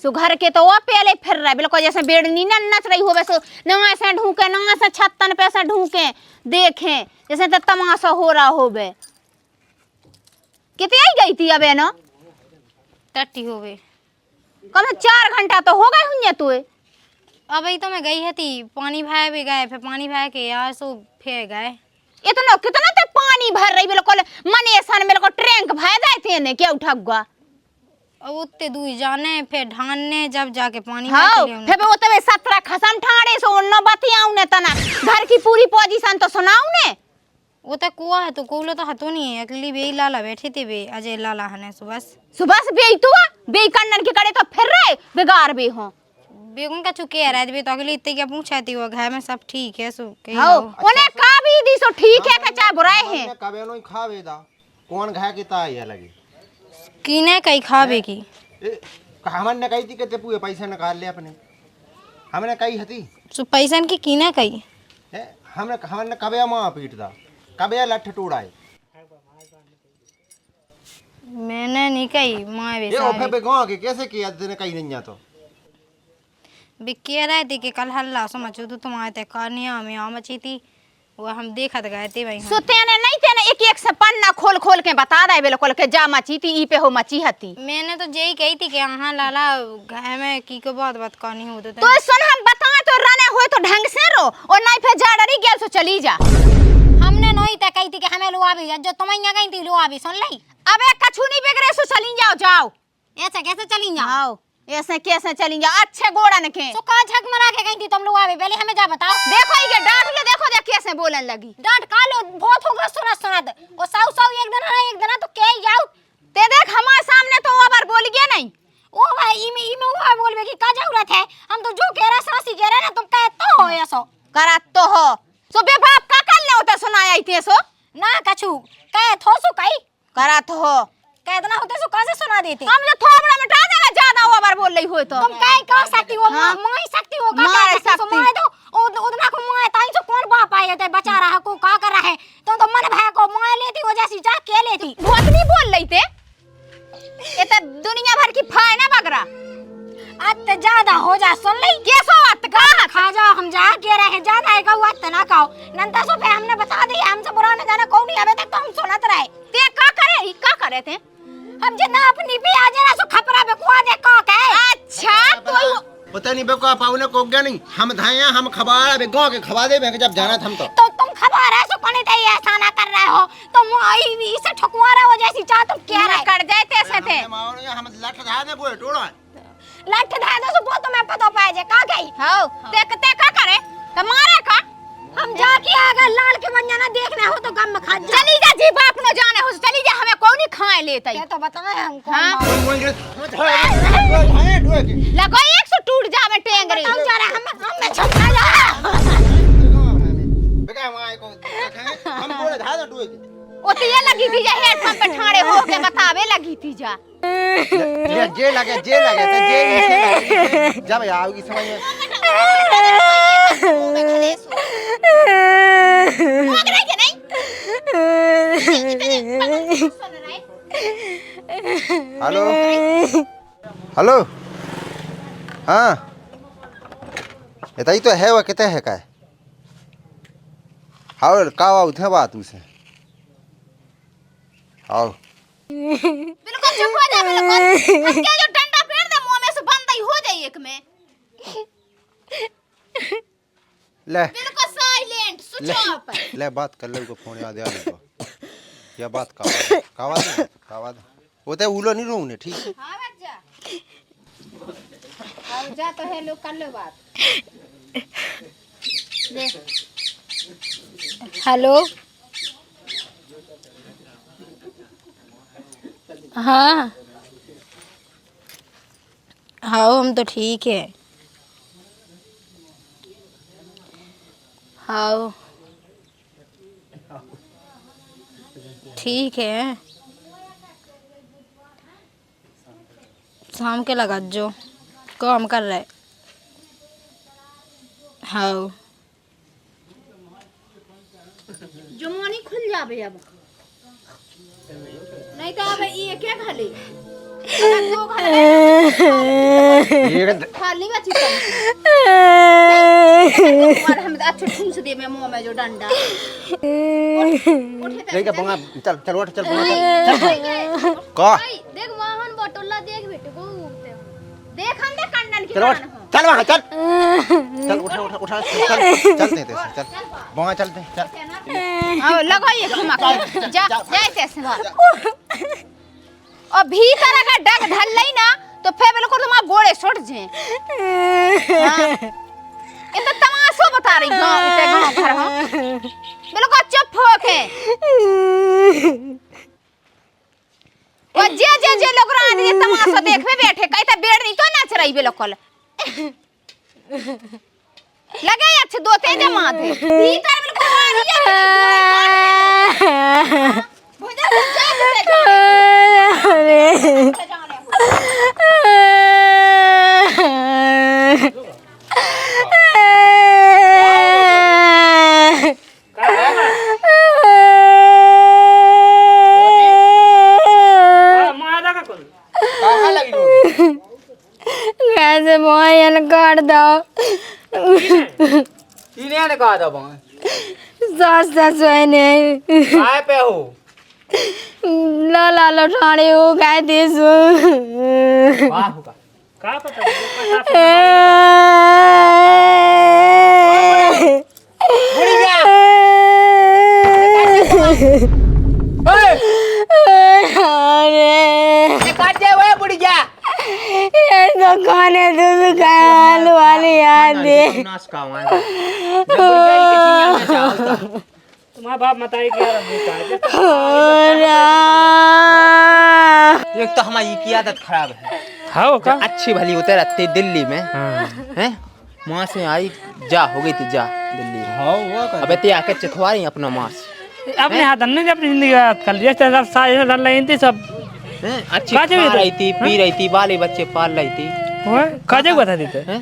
[SPEAKER 2] सो घर के तो वो पहले फिर रहा है बिल्कुल जैसे बेड़नी न नच रही हो वैसे नंगा से ढूंके नंगा से छत्तन पे से ढूंके देखें जैसे तो तमाशा हो रहा हो बे कितनी आई गई थी अबे ना
[SPEAKER 9] टट्टी हो गई
[SPEAKER 2] कम 4 घंटा तो हो गए हुए तो
[SPEAKER 9] अब ही तो मैं गई है थी पानी भाए भी गए फिर पानी भाए के यार सो फिर गए
[SPEAKER 2] इतना कितना तक पानी भर रही बिल्कुल मने सन बिल्कुल ट्रैंक भाई जाते ने क्या उठा हुआ
[SPEAKER 9] अब उतने दूर जाने फिर ढानने जब जाके पानी
[SPEAKER 2] हाँ फिर वो तो 17 खसम ठाड़े सो न बतियाऊ ने तना घर की पूरी पोजीशन तो सुनाऊ ने
[SPEAKER 9] वो तो कुआ है तो कोलो तो हतो नहीं है अकेली बे लाला बैठे थे बे अजय लाला हने सुबह
[SPEAKER 2] से बे तो बे कन्नन के कड़े तो फिर रहे बेगार बे हो
[SPEAKER 9] बेगुन का चुके है बे तो अगली इतने क्या पूछा थी वो घर में सब ठीक है सो
[SPEAKER 2] हाँ उन्हें का भी दी सो ठीक है का चाहे बुराए हैं
[SPEAKER 5] कबे नो खावे दा कौन घाय के ता ये लगी
[SPEAKER 9] कीने कई खावे की
[SPEAKER 5] हमन ने कही थी कि ते पूरे पैसे निकाल ले अपने हमने कही हती
[SPEAKER 9] सो पैसा की कीने कई
[SPEAKER 5] हमने कबे मां पीट दा कबे लठ टूड़ाए
[SPEAKER 9] मैंने नहीं कही मां
[SPEAKER 5] ये
[SPEAKER 9] बेसा
[SPEAKER 5] ओफे पे गांव के कैसे किया तेने कही नहीं जा तो
[SPEAKER 9] बिक्की रहे थी कि कल हल्ला समझो तो तुम्हारे ते कहानियां में आ मची थी वो हम देखत गए थे भाई
[SPEAKER 2] सुते ने नहीं तेने एक एक से पन्ना खोल खोल के बता दे बिल्कुल के जा मची थी ई पे हो मची हती।
[SPEAKER 9] मैंने तो यही कही थी कि हाँ लाला घर में की को बात कहनी हो
[SPEAKER 2] तो सुन हम बताए तो रने हो तो ढंग से रो और नहीं फिर जा डरी गेल सो चली जा।
[SPEAKER 9] हमने नहीं तय कही थी कि हमें लो आवी जो तुम यहाँ गई थी लो आवी सुन ली।
[SPEAKER 2] अबे कछु नहीं बिगड़े सो चली जाओ जाओ।
[SPEAKER 9] ऐसे कैसे चली जाओ
[SPEAKER 2] ऐसे कैसे चली जाओ अच्छे गोड़न के
[SPEAKER 9] तो कहाँ झक मरा के गई थी तुम लोग आवे पहले हमें जा बताओ।
[SPEAKER 2] देखो ये डांट ले देखो देख कैसे बोलने लगी।
[SPEAKER 9] डांट का लो बहुत होगा सुना सुना वो साउ साउ एक दिन तो के जाओ
[SPEAKER 2] ते देख हमारे सामने तो वो बार बोल गया नहीं।
[SPEAKER 9] ओ भाई इमे वो बोलबे कि का जरूरत है हम तो जो कह रहा सासी कह रहा ना तुम कहते हो ऐसो
[SPEAKER 2] करा तो हो सो बे बाप का कल ने होता सुनाया इते सो
[SPEAKER 9] ना कछु कह थो सो कई
[SPEAKER 2] करा तो हो
[SPEAKER 9] कहतना होते सो कैसे सुना देते
[SPEAKER 2] हम जो थोबड़ा मिटा देगा ज्यादा वो बार बोल रही हो तो
[SPEAKER 9] तुम कह सकती हो माई सकती हो का
[SPEAKER 2] मार
[SPEAKER 9] सकती हो
[SPEAKER 2] सकती।
[SPEAKER 9] माई तो उतना को माई ताई से कौन बाप आए थे बचा रहा को का कर रहा है तुम तो मन भाई को माई लेती हो जैसी जा के लेती
[SPEAKER 2] बहुत नहीं बोल रही थे ये तो दुनिया भर की फाय ना बगरा
[SPEAKER 9] अत ज्यादा हो जा सुन ली
[SPEAKER 2] कैसो अत का
[SPEAKER 9] खा जाओ हम जा के रहे ज्यादा है कहू अत ना खाओ नंता सो पे हमने बता दिया हमसे बुरा न जाना कौन नहीं आवे तक तो हम सुनत रहे
[SPEAKER 2] ते का करे थे
[SPEAKER 9] हम जितना अपनी भी आ जाना सो खपरा पे कुआ दे का कहे
[SPEAKER 2] अच्छा तो
[SPEAKER 5] पता नहीं बेको आप ने को गया नहीं हम धाया हम खबार बे गांव के खबा दे जब जाना था हम
[SPEAKER 9] तो तुम खबर है सो कोने ते ऐसा ना कर रहे हो तुम आई इसे ठकुआ रहे हो जैसी चाह तुम क्या रहे
[SPEAKER 2] कर जाते से थे
[SPEAKER 5] हम लठ धा दे बोले टोड़ा
[SPEAKER 9] लठ धा दो सो वो तुम्हें पता पाए जे का गई
[SPEAKER 2] हो ते का करे तुम्हारे का
[SPEAKER 9] हम जाके अगर लाल के बन जाना देखने हो तो गम खा जा
[SPEAKER 2] चली जा जी बाप न जाने हो चली जा हमें कौन नहीं खाए लेते
[SPEAKER 9] ये तो बताए हमको
[SPEAKER 2] हाँ?
[SPEAKER 5] हम
[SPEAKER 2] लगो एक सौ टूट जा में टेंगरे
[SPEAKER 9] बताओ जा रहा हम छपा जा
[SPEAKER 5] बेका माय को बोले धा दे टुए
[SPEAKER 2] ओ तो ये लगी थी जा हेड पंप पे ठाड़े हो के बतावे लगी थी जा
[SPEAKER 5] जे लगे तो जे जब आओगी समझ में हेलो हेलो हाँ ये तो है वो कितने है का हाँ का उठे बात तुमसे आओ
[SPEAKER 2] बिल्कुल चुप हो जा बिल्कुल हम क्या जो डंडा फेर दे मुंह में से बंद ही हो जाए एक में
[SPEAKER 5] ले
[SPEAKER 2] बिल्कुल साइलेंट स्विच ऑफ
[SPEAKER 5] ले बात कर ले को फोन याद आ गया क्या बात का वो तो उलो नहीं रहूं ने ठीक है
[SPEAKER 2] हां बच्चा अब जा तो है लोग कर लो बात ले
[SPEAKER 1] हेलो हाँ हाँ हम तो ठीक है हाँ ठीक है शाम के लगा जो काम कर रहे हाँ
[SPEAKER 2] जो मोनी खुल जाबे अब नहीं तो अब ये क्या खाली दो खाली बची और हम अच्छे ठूस दे में मुंह में जो डंडा
[SPEAKER 5] ठीक है बंगा चल उठ चल का
[SPEAKER 9] देख मोहन बटोला देख बेटे को उठते
[SPEAKER 2] देख हम दे कंडन की
[SPEAKER 5] चल वहां चल उठा चलते चल बंगा चलते चल
[SPEAKER 2] आओ लगो ये घुमा के जा जाते से और भीतर अगर डग धल लई ना तो फिर बिल्कुल तुम्हारा गोड़े छूट जे ये तो तमाशा बता रही गांव इते गांव घर हां बिल्कुल चुप हो के और जे लोग रात ये तमाशा देखवे बैठे कई तो बेड़ नहीं तो नाच रही बिल्कुल लगे अच्छे दो तेज मां थे भीतर बिल्कुल आ रही है
[SPEAKER 1] कैसे मोहन कर दो
[SPEAKER 4] इने ने कहा था बंगा
[SPEAKER 1] सास ससुर ने
[SPEAKER 4] काय पे हो
[SPEAKER 1] लाला लठाणे हो गए देसो
[SPEAKER 4] वाह होगा
[SPEAKER 6] का पता
[SPEAKER 4] बुढ़ी जा ये काट जाए वो बुढ़ी जा
[SPEAKER 1] ये दुकान है दूध का आलू वाली याद है
[SPEAKER 4] नाश का वहां बुढ़ी जा के छिया में चाहता
[SPEAKER 6] तुम्हारा बाप मताई क्या बेटा
[SPEAKER 4] एक तो हमारी की आदत खराब है
[SPEAKER 6] हाँ का
[SPEAKER 4] अच्छी भली होते रहते दिल्ली में हैं वहां से आई जा हो गई थी जा दिल्ली में
[SPEAKER 5] हाँ हुआ कर
[SPEAKER 4] अबे ते आके चखवारी अपना मांस
[SPEAKER 6] अपने हाथ ने अपनी जिंदगी याद कर लिया सब सारे डर रही थी सब
[SPEAKER 4] हैं अच्छी
[SPEAKER 6] काजे
[SPEAKER 4] खा
[SPEAKER 6] भी तो-
[SPEAKER 4] रही थी पी रही थी बाले बच्चे पाल रही थी
[SPEAKER 6] ओए काजे बता देते
[SPEAKER 4] हैं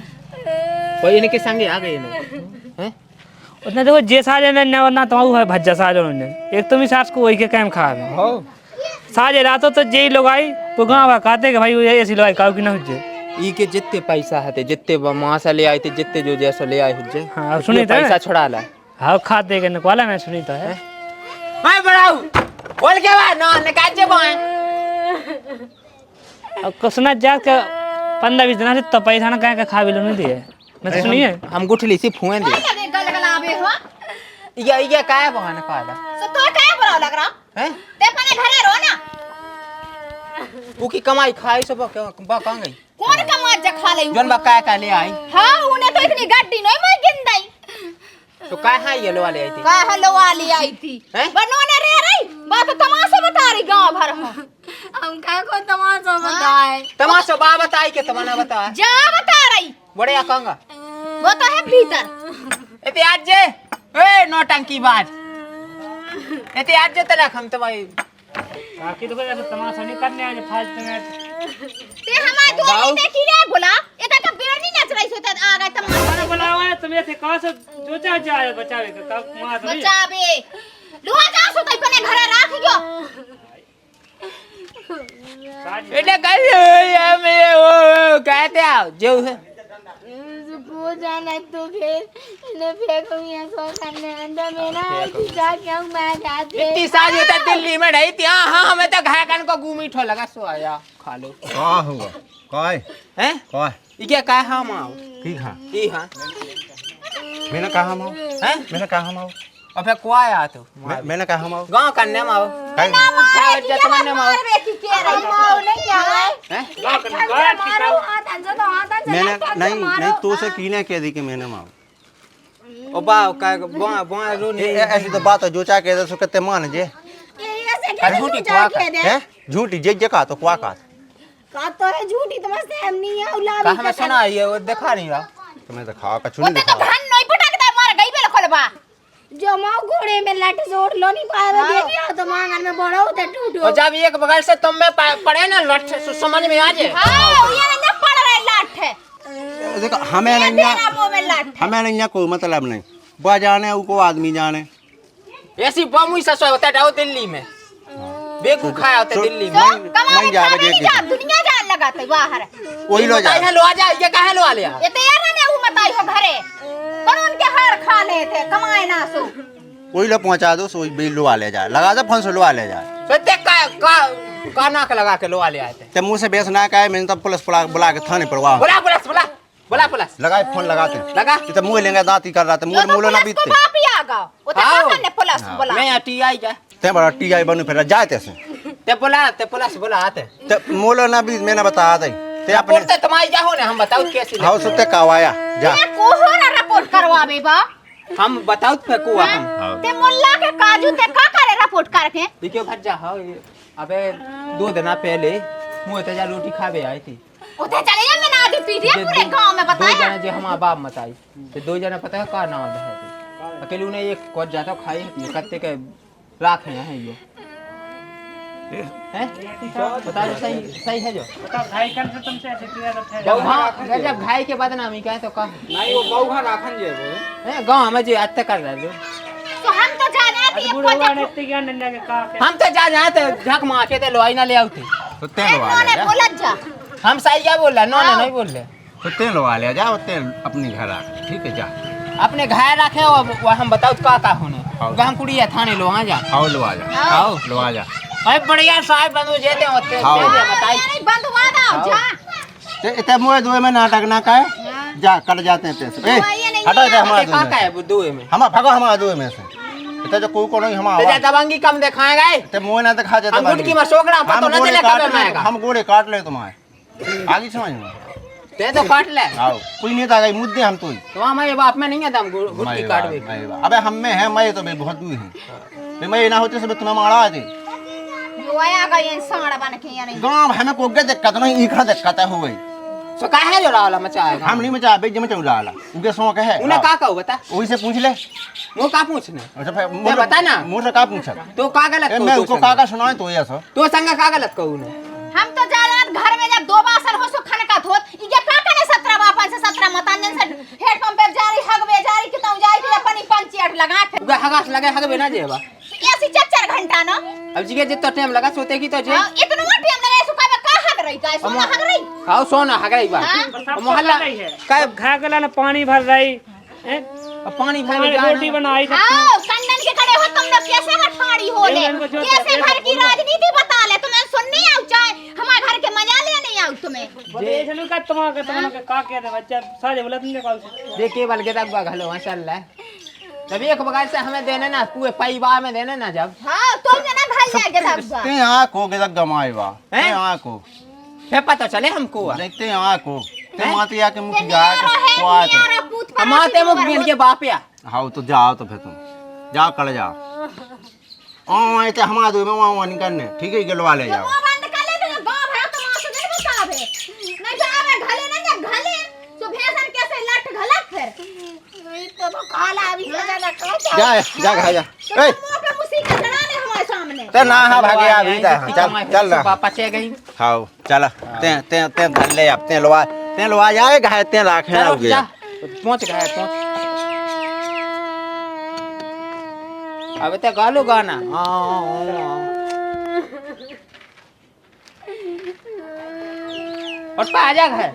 [SPEAKER 4] वो इनके संगे आ गए ना हैं
[SPEAKER 6] उतना देखो जे साजे ने ना तो है भज्जा साजे ने एक तो भी सास को वही के काम खा में
[SPEAKER 5] हाँ
[SPEAKER 6] साजे रातों तो जेई लोग आई वो गाँव कहते कि भाई ये ऐसी लोग काऊ की ना हुज्जे
[SPEAKER 4] ई के जितने पैसा है जितने वहां से ले आए थे जितने जो जैसा ले आए हुज्जे
[SPEAKER 6] हाँ सुनी तो
[SPEAKER 4] पैसा छुड़ा ला
[SPEAKER 6] हाँ खाते के नकवाला मैं सुनी तो है
[SPEAKER 4] हाय बड़ाऊ बोल के बा ना निकाल बाए
[SPEAKER 6] अब कसना जा के 15-20 दिन से तो पैसा ना कहीं का खा भी लो नहीं दिए मैं तो सुनिए
[SPEAKER 4] हम गुठली सी फुएं दे
[SPEAKER 2] गलगलाबे हो
[SPEAKER 4] ये काय बहाना काला
[SPEAKER 2] सो तो काय बुरा लग रहा
[SPEAKER 4] हैं
[SPEAKER 2] ते अपने घरे रहो ना
[SPEAKER 4] वो की कमाई खाई सब बा कहां गई
[SPEAKER 2] कौन कमाज जा खा ले
[SPEAKER 4] जोन बा काय का ले आई
[SPEAKER 2] हां उन्हें तो इतनी गड्डी नहीं मैं गिनदाई
[SPEAKER 4] तो काय हां ये लो वाले आई थी
[SPEAKER 2] का हलो वाली आई थी
[SPEAKER 4] हैं?
[SPEAKER 2] बनोने रे रही बात तमाशा बता रही गांव भर हो
[SPEAKER 1] हम क्या को तमाशा बताए
[SPEAKER 4] तमाशा बा बताई के तमन्ना बता
[SPEAKER 2] जा बता रही
[SPEAKER 4] बड़े आकांगा
[SPEAKER 2] वो तो है भीतर
[SPEAKER 4] एते आज जे ए नौटंकी बाज एते आज जे तक हम तो भाई
[SPEAKER 6] बाकी तो कोई ऐसा तमाशा नहीं करने आज फालतू में
[SPEAKER 2] ते हमारे दो देखी रे बोला ये तो बेर नहीं नच रही सोते आ गए तमाशा
[SPEAKER 6] मैंने बुलावा है तुम्हें से कहां से जो चाह जाए बचावे का कब मां तो नहीं
[SPEAKER 2] बचाबे लोहा जा सो तई अपने घरे राख गयो
[SPEAKER 4] एटे कर या मेरे वो कहते आओ जो है
[SPEAKER 1] को जाना तो फिर इन्हें फेंको यहाँ सो करने अंदर में ना जा क्यों मैं जाते
[SPEAKER 4] इतनी सारी होता दिल्ली में रही थी हां हमें तो घाय कन को घूमी ठो लगा सो आया खा लो
[SPEAKER 5] का हुआ काय
[SPEAKER 4] हैं
[SPEAKER 5] काय
[SPEAKER 4] ये क्या काय हम आओ
[SPEAKER 5] की हां
[SPEAKER 4] ई हां
[SPEAKER 5] मैंने कहा हम आओ
[SPEAKER 4] हैं
[SPEAKER 5] मैंने कहा हम आओ
[SPEAKER 4] अबे को आया तो
[SPEAKER 5] मैंने कहा हम आओ
[SPEAKER 4] गांव कन्ने में आओ
[SPEAKER 5] काय
[SPEAKER 4] काय जतमन्ने में आओ
[SPEAKER 2] बेटी के रही मां नहीं क्या है
[SPEAKER 4] हैं
[SPEAKER 1] मारो हाथ से तो हाथ से
[SPEAKER 5] मैंने नहीं तो से कीने कह दी कि मैंने माओ
[SPEAKER 4] ओ बा काय बा बा रो नहीं
[SPEAKER 5] ऐसी तो बात है जो चाह कह दे सो कहते मान जे
[SPEAKER 1] ये ऐसे
[SPEAKER 4] अरे झूठी
[SPEAKER 1] कैसे
[SPEAKER 4] कुआ
[SPEAKER 1] जा के दे
[SPEAKER 5] है झूठी जे जे का तो क्वा का
[SPEAKER 1] का तो है झूठी तो मस्त है नहीं है उला
[SPEAKER 4] का हमें सुना ये वो देखा नहीं रहा
[SPEAKER 5] तुम्हें तो खा का
[SPEAKER 2] वो
[SPEAKER 5] चुनी
[SPEAKER 2] तो
[SPEAKER 5] दिखा
[SPEAKER 2] धन नहीं पटकदा मार गई बेल खोलबा
[SPEAKER 1] जो माँ घोड़े में लट जोड़ लो नहीं पाए देखिए तो मांगन में बड़ा होता टूटो
[SPEAKER 4] और जब एक बगल से तुम में पड़े ना लठ से समझ में आ जाए
[SPEAKER 2] हां ये ना पड़ रहा लाठ है
[SPEAKER 5] देखो हमें नहीं
[SPEAKER 2] तेरा मुंह में लाठ
[SPEAKER 5] हमें नहीं कोई मतलब नहीं बा जाने उनको आदमी जाने
[SPEAKER 4] ऐसी बमुई ससुर होता है दिल्ली में बेकू खाया होता है दिल्ली में
[SPEAKER 2] तो कमाने
[SPEAKER 5] नहीं जा
[SPEAKER 2] खाने
[SPEAKER 5] रहे
[SPEAKER 2] नहीं जा दुनिया जान लगाते बाहर
[SPEAKER 5] वही लो जा
[SPEAKER 4] लो आ जा ये काहे लो आ लिया
[SPEAKER 2] ये तेरा ने वो मताई हो घरे पर उनके हार खा ले थे कमाए ना सो
[SPEAKER 5] वही लो पहुंचा दो सो बिल लो आ ले जाए लगा दो फोन से लो आ ले जाए
[SPEAKER 4] सत्य का नाक लगा के लो आ ले आए थे
[SPEAKER 5] ते मुंह से बेस ना का है मैंने तब पुलिस बुला के थाने पर वहाँ
[SPEAKER 4] बोला पुलिस बोला पुलिस
[SPEAKER 5] लगाए फोन लगाते
[SPEAKER 4] लगा
[SPEAKER 5] तो मुंह लेंगे दांत ही कर रहा था मुंह मुंह ना बीतते
[SPEAKER 2] बाप ही आ गया वो तो
[SPEAKER 4] आओ।
[SPEAKER 2] ने पुलिस बोला
[SPEAKER 4] मैं यहाँ टीआई जा
[SPEAKER 5] ते बड़ा टीआई बनू फिर जाए ते से
[SPEAKER 4] ते पुलिस बोला आते
[SPEAKER 5] ते मुंह ना बीत मैंने बता दे ते अपने
[SPEAKER 4] बोलते तुम्हारी जाओ ने हम बताओ कैसे
[SPEAKER 5] हाउ सुते कावाया जा
[SPEAKER 2] ये कोहो ना रिपोर्ट करवावे बा
[SPEAKER 4] हम बताओ फेंकू हम
[SPEAKER 2] ते मुल्ला के काजू ते का करे रिपोर्ट करके
[SPEAKER 4] देखियो भज्जा हाँ अबे 2 दिन पहले मुँह तेजा रोटी खावे आई थी
[SPEAKER 2] उधर चले जा मैं ना आगे पीटिए पूरे गांव में
[SPEAKER 4] दो
[SPEAKER 2] बताया
[SPEAKER 4] जने जो हमारा बाप मताई तो 2 जने पता है का नाम है अकेले उन्हें एक कोच जाता खाई ये कत्ते के राख हैं ये हैं बता दो सही है जो
[SPEAKER 6] बताओ भाई कल से तुमसे ऐसे किया तो है
[SPEAKER 4] बौहा जब भाई के बदनामी कहे तो कहा
[SPEAKER 7] नहीं वो बौहा राखन जे वो
[SPEAKER 4] हैं गांव में जो अत्ते कर रहे हो
[SPEAKER 2] तो हम तो जाने थे ये
[SPEAKER 6] बुढ़वा ने इतने ज्ञान नन्या के कहा के
[SPEAKER 4] हम तो जा थे झक माचे थे लोई ना ले आते
[SPEAKER 5] तो ते लो आ
[SPEAKER 2] ने
[SPEAKER 5] ले
[SPEAKER 2] बोला जा
[SPEAKER 4] हम सही क्या बोल रहे नौने नहीं बोल रहे
[SPEAKER 5] तो ते लो आ ले जा ते अपने घर आ ठीक है जा
[SPEAKER 4] अपने घर रखे वो हम बताओ का होने गांव कुड़ी है थाने लो आ जा
[SPEAKER 5] आओ लो आ जा
[SPEAKER 4] आओ
[SPEAKER 5] लो आ जा
[SPEAKER 4] भाई बढ़िया साहब बंधु जेते होते
[SPEAKER 5] हाँ।
[SPEAKER 4] बताई
[SPEAKER 2] नहीं बंधवा दो जा
[SPEAKER 5] इतने मुए दुए में नाटक ना का जा कट जाते हैं पैसे ए हटो इधर हमारा
[SPEAKER 4] का का है बुद्धू में
[SPEAKER 5] हम भगो हमारा दुए में से इतना जो कोई को नहीं हम
[SPEAKER 4] तो जा दबंगी कम दिखाएगा
[SPEAKER 5] ते मुए ना दिखा जाता
[SPEAKER 4] हम गुटकी में सोकड़ा पतो न चले कब मारेगा
[SPEAKER 5] हम गोड़े काट ले तुम्हारे आगे समझ में
[SPEAKER 4] ते तो काट ले
[SPEAKER 5] आओ कोई नहीं था गई मुद्दे हम तो
[SPEAKER 4] हमारे बाप में नहीं है दम गुटकी काट दे
[SPEAKER 5] अबे हम में है मैं तो बे बहुत दूर है मैं ना होते सब तुम्हें मारा दे
[SPEAKER 2] जो आया गए साड़ा बन के या नहीं
[SPEAKER 5] गांव हमें को के दिक्कत नहीं इखड़ा दिक्कत है हो गई
[SPEAKER 4] सो का है जो लाला मचाएगा
[SPEAKER 5] हम नहीं मचा बे जम चौला उनके सो के है
[SPEAKER 4] उन्हें का कहू बता
[SPEAKER 5] वही से पूछ ले
[SPEAKER 4] वो का पूछने
[SPEAKER 5] अच्छा भाई
[SPEAKER 4] ते बता ना
[SPEAKER 5] मुझे का पूछा
[SPEAKER 4] तो का गलत कहू
[SPEAKER 5] मैं उसको काका सुनाए तो ये सो
[SPEAKER 4] तो संग का गलत कहू ने
[SPEAKER 2] हम तो जालात घर में जब 2 बासन हो सो खनका धोत ये काका ने 17 बापन से 17 मतांजन से हेड पंप पे जारी हगबे जारी कितौ जाई थी अपनी पंचायत लगा फिर
[SPEAKER 4] उगा हगास लगे हगबे ना जेबा
[SPEAKER 2] ऐसी 4 घंटा ना
[SPEAKER 4] अब जिगे जितना टाइम लगा सोते की तो जे
[SPEAKER 2] इतना टाइम लगे सुका में का हग रही का सोना हग रही
[SPEAKER 4] आओ सोना हगई बा मोहल्ला का
[SPEAKER 6] खा गला ना पानी भर रही हैं?
[SPEAKER 4] पानी भर
[SPEAKER 6] हमारी
[SPEAKER 4] जाना
[SPEAKER 6] रोटी बनाई
[SPEAKER 2] आओ कंदन के खड़े हो तुम लोग कैसे हठाड़ी हो ले कैसे घर की राजनीति बता ले तुम्हें सुननी आउ चाहे हमारे घर के मजा ले नहीं आउ तुम्हें
[SPEAKER 6] जे चलो का तुम्हारे का कह दे बच्चा साजे बोला तुमने कॉल से
[SPEAKER 4] जे केवल के तक घलो माशाल्लाह जब एक बगाल से हमें देने ना पूरे परिवार में देने ना जब
[SPEAKER 2] हां तुम ना भाई जाके सब
[SPEAKER 5] ते आंखों के तक गमाएवा ते आंखों
[SPEAKER 4] फिर पता चले हमको
[SPEAKER 5] देखते हैं आंखों ते मातिया के मुख जा के स्वाद
[SPEAKER 4] हमारे मुख बिन के बाप या
[SPEAKER 5] हाँ तो जाओ तो फिर तुम जाओ कल जाओ ओ ते हमारा दो में वहां निकलने ठीक है गलवा ले जाओ
[SPEAKER 2] बंद कर ले तो गांव भरा तो मां से नहीं बतावे नहीं तो आवे घले ना जा घले तो भेसन कैसे लट घलक फिर नहीं तो काला अभी ज्यादा का
[SPEAKER 5] जा जा जा ए
[SPEAKER 2] मोटे मुसीबत चढ़ा ले हमारे सामने
[SPEAKER 5] ते ना हा भागे अभी चल चल ना
[SPEAKER 4] पापा चे गई
[SPEAKER 5] हाँ चल ते ले अब ते लवा जाएगा है ते लाख है हो गया
[SPEAKER 4] पहुंच गए पहुंच अब तो गालो गाना और पा आ जा घर